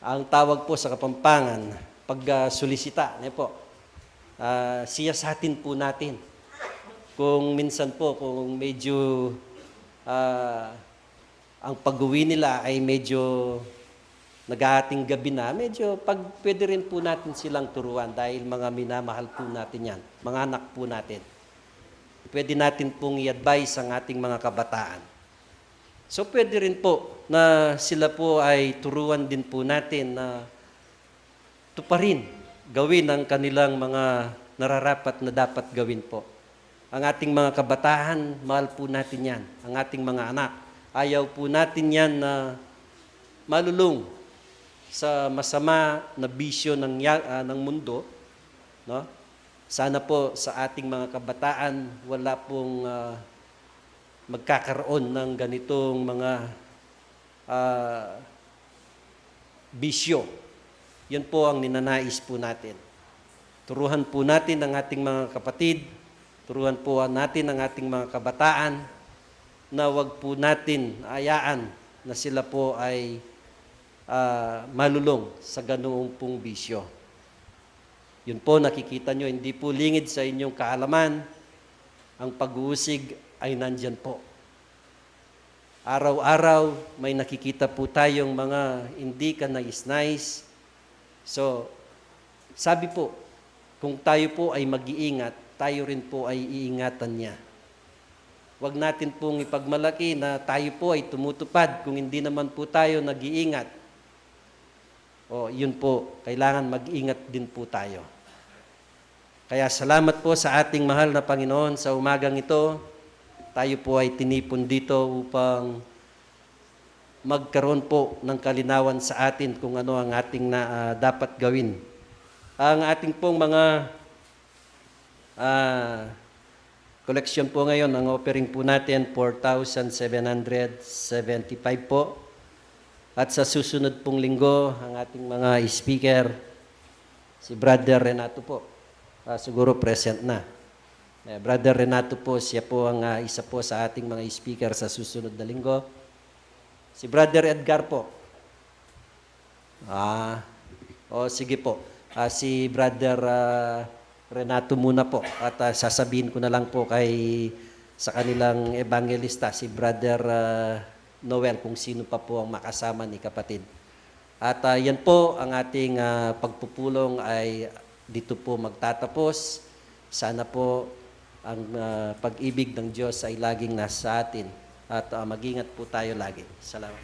ang tawag po sa Kapampangan, pag-solisita, po. Siyasatin po natin. Kung minsan po, kung medyo ang pag-uwi nila ay medyo nag-aating gabi na, medyo pwede rin po natin silang turuan dahil mga minamahal po natin yan, mga anak po natin. Pwede natin pong i-advise ang ating mga kabataan. So pwede rin po na sila po ay turuan din po natin na tuparin, gawin ang kanilang mga nararapat na dapat gawin po. Ang ating mga kabataan, mahal po natin yan. Ang ating mga anak, ayaw po natin yan na malulong sa masama na bisyo ng mundo. No? Sana po sa ating mga kabataan, wala pong magkakaroon ng ganitong mga bisyo. Yan po ang ninanais po natin. Turuhan po natin ang ating mga kapatid, turuhan po natin ang ating mga kabataan na wag po natin ayaan na sila po ay malulong sa ganoong pong bisyo. Yun po nakikita nyo, hindi po lingid sa inyong kaalaman, ang pag-uusig ay nandyan po. Araw-araw may nakikita po tayong mga hindi ka nais-nais. So, sabi po, kung tayo po ay mag-iingat, tayo rin po ay iingatan niya. Huwag natin pong ipagmalaki na tayo po ay tumutupad kung hindi naman po tayo nag-iingat. O, yun po, kailangan mag-ingat din po tayo. Kaya salamat po sa ating mahal na Panginoon sa umagang ito. Tayo po ay tinipon dito upang magkaroon po ng kalinawan sa atin kung ano ang ating dapat gawin. Ang ating pong mga collection po ngayon, ang offering po natin, 4,775 po. At sa susunod pong linggo, ang ating mga speaker, si Brother Renato po. Siguro present na. Brother Renato po, siya po ang isa po sa ating mga speaker sa susunod na linggo. Si Brother Edgar po. Sige po. Si Brother Renato muna po. At sasabihin ko na lang po sa kanilang evangelista, si Brother Noel, kung sino pa po ang makasama ni kapatid. At yan po ang ating pagpupulong ay dito po magtatapos. Sana po ang pag-ibig ng Diyos ay laging nasa atin at mag-ingat po tayo lagi. Salamat.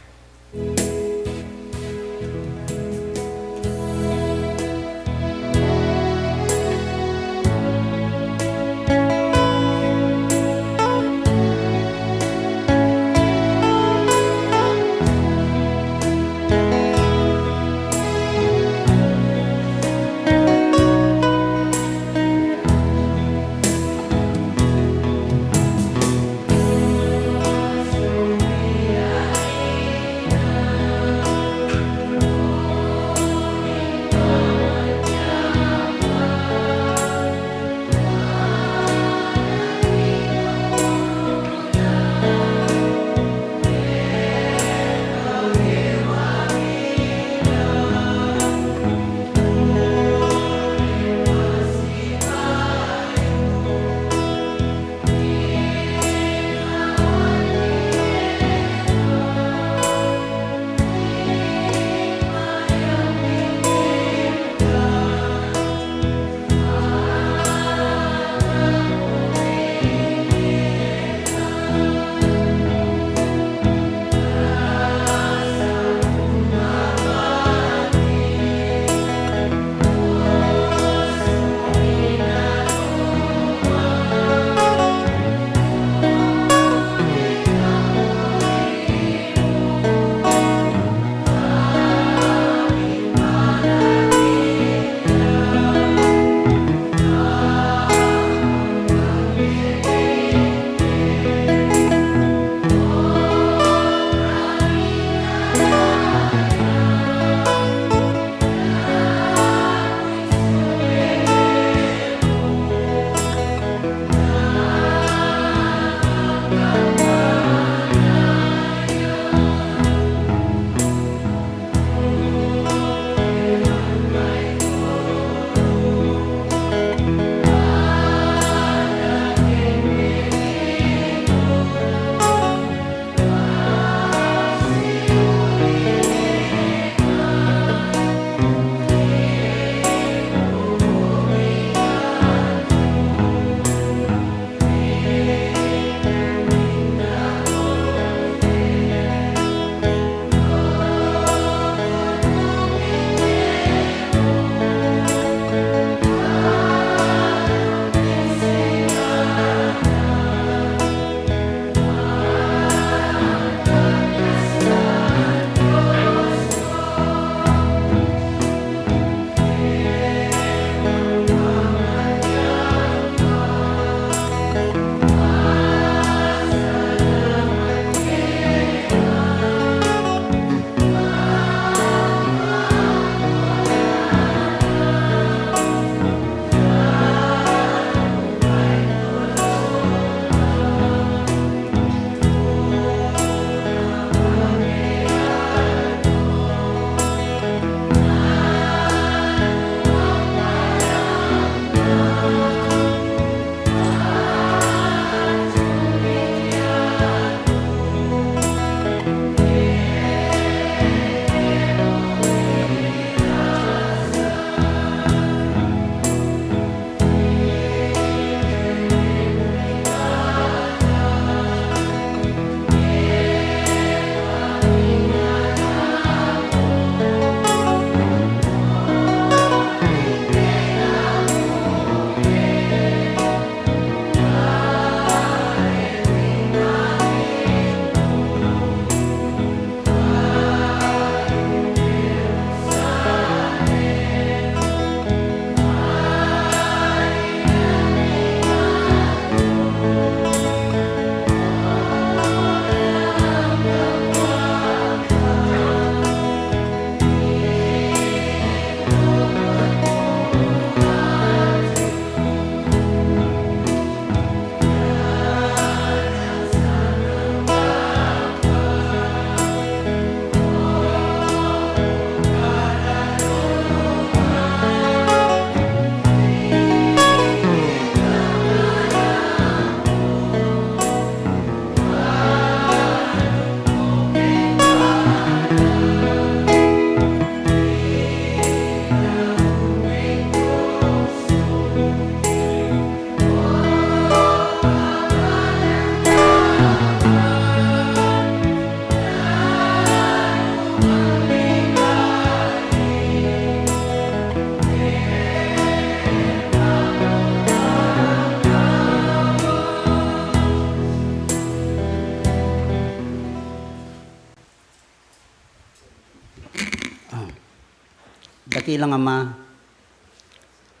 Dakilang Ama,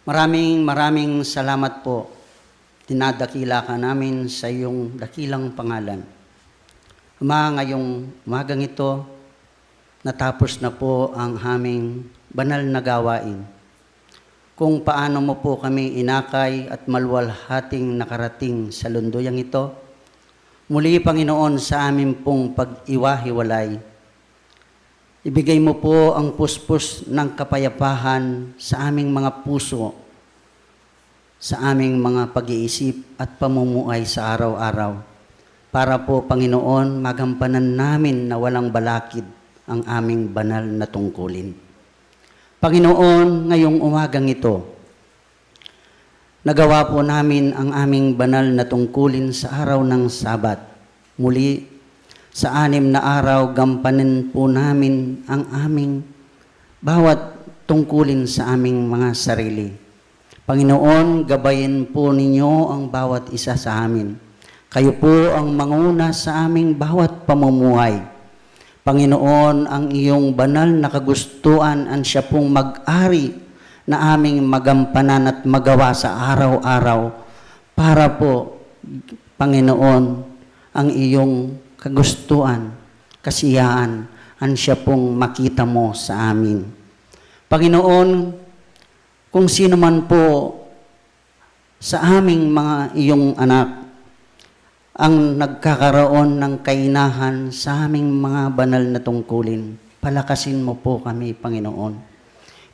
maraming salamat po. Dinadakila ka namin sa iyong dakilang pangalan. Ama, ngayong umagang ito, natapos na po ang aming banal na gawain. Kung paano mo po kami inakay at maluwalhating nakarating sa lunduyang ito, muli, Panginoon, sa amin pong pag-iwahiwalay, ibigay mo po ang puspos ng kapayapahan sa aming mga puso, sa aming mga pag-iisip at pamumuhay sa araw-araw. Para po, Panginoon, magampanan namin na walang balakid ang aming banal na tungkulin. Panginoon, ngayong umagang ito, nagawa po namin ang aming banal na tungkulin sa araw ng Sabat. Muli, sa 6 na araw, gampanin po namin ang aming bawat tungkulin sa aming mga sarili. Panginoon, gabayin po ninyo ang bawat isa sa amin. Kayo po ang manguna sa aming bawat pamumuhay. Panginoon, ang iyong banal na kagustuhan ang siya pong mag-ari na aming magampanan at magawa sa araw-araw para po, Panginoon, ang iyong kagustuhan, kasiyahan, ang siya pong makita mo sa amin. Panginoon, kung sino man po sa aming mga iyong anak ang nagkakaroon ng kainahan sa aming mga banal na tungkulin, palakasin mo po kami, Panginoon.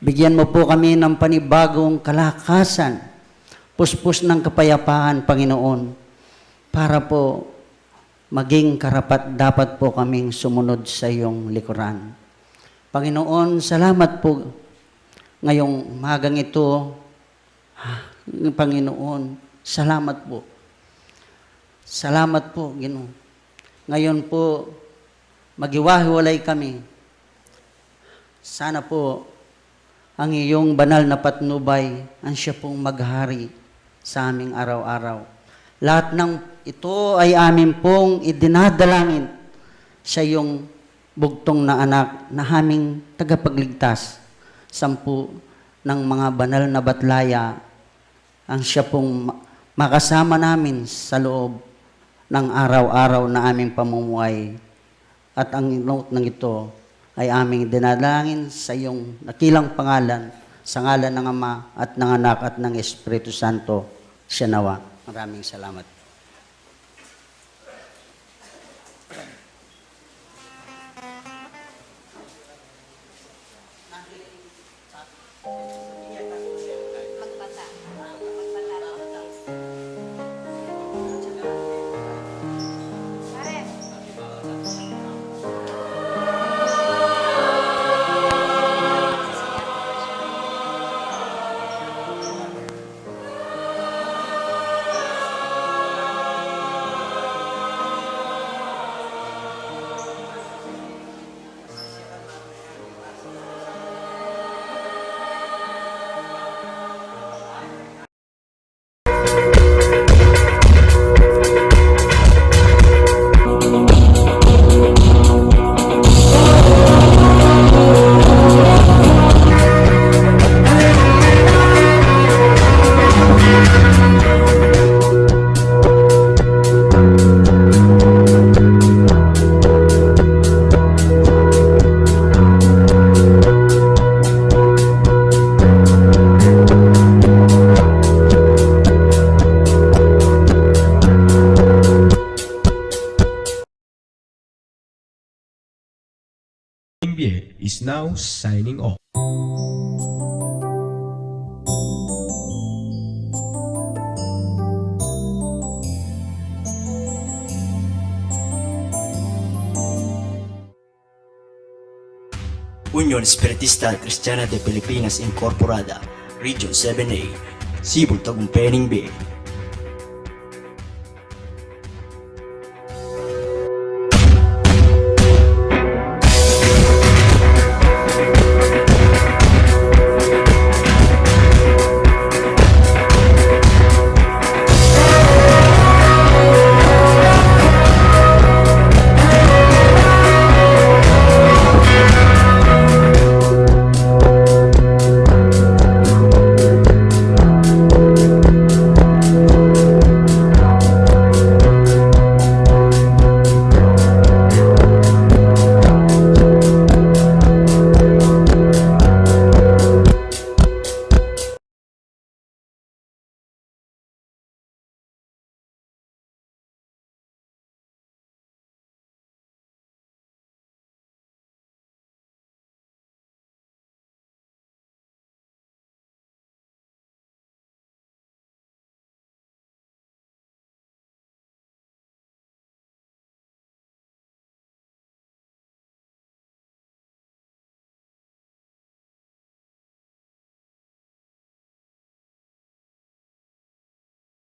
Bigyan mo po kami ng panibagong kalakasan, puspos ng kapayapaan, Panginoon, para po maging karapat dapat po kaming sumunod sa iyong likuran. Panginoon, salamat po ngayong umagang ito. Panginoon, salamat po. Salamat po, Ginoo. Ngayon po, magiwahiwalay kami. Sana po, ang iyong banal na patnubay, ang siya pong maghari sa aming araw-araw. Lahat ng ito ay amin pong idinadalangin sa iyong bugtong na anak na aming tagapagligtas. 10 ng mga banal na batlaya ang siya pong makasama namin sa loob ng araw-araw na aming pamumuhay. At ang note ng ito ay aming dinadalangin sa iyong dakilang pangalan, sa ngalan ng Ama at ng Anak at ng Espiritu Santo, siya nawa. Maraming salamat. NBA is now signing off. Unión Espiritista Cristiana de Pilipinas Incorporada, Region 7A, Cebu, Tagumpay, B.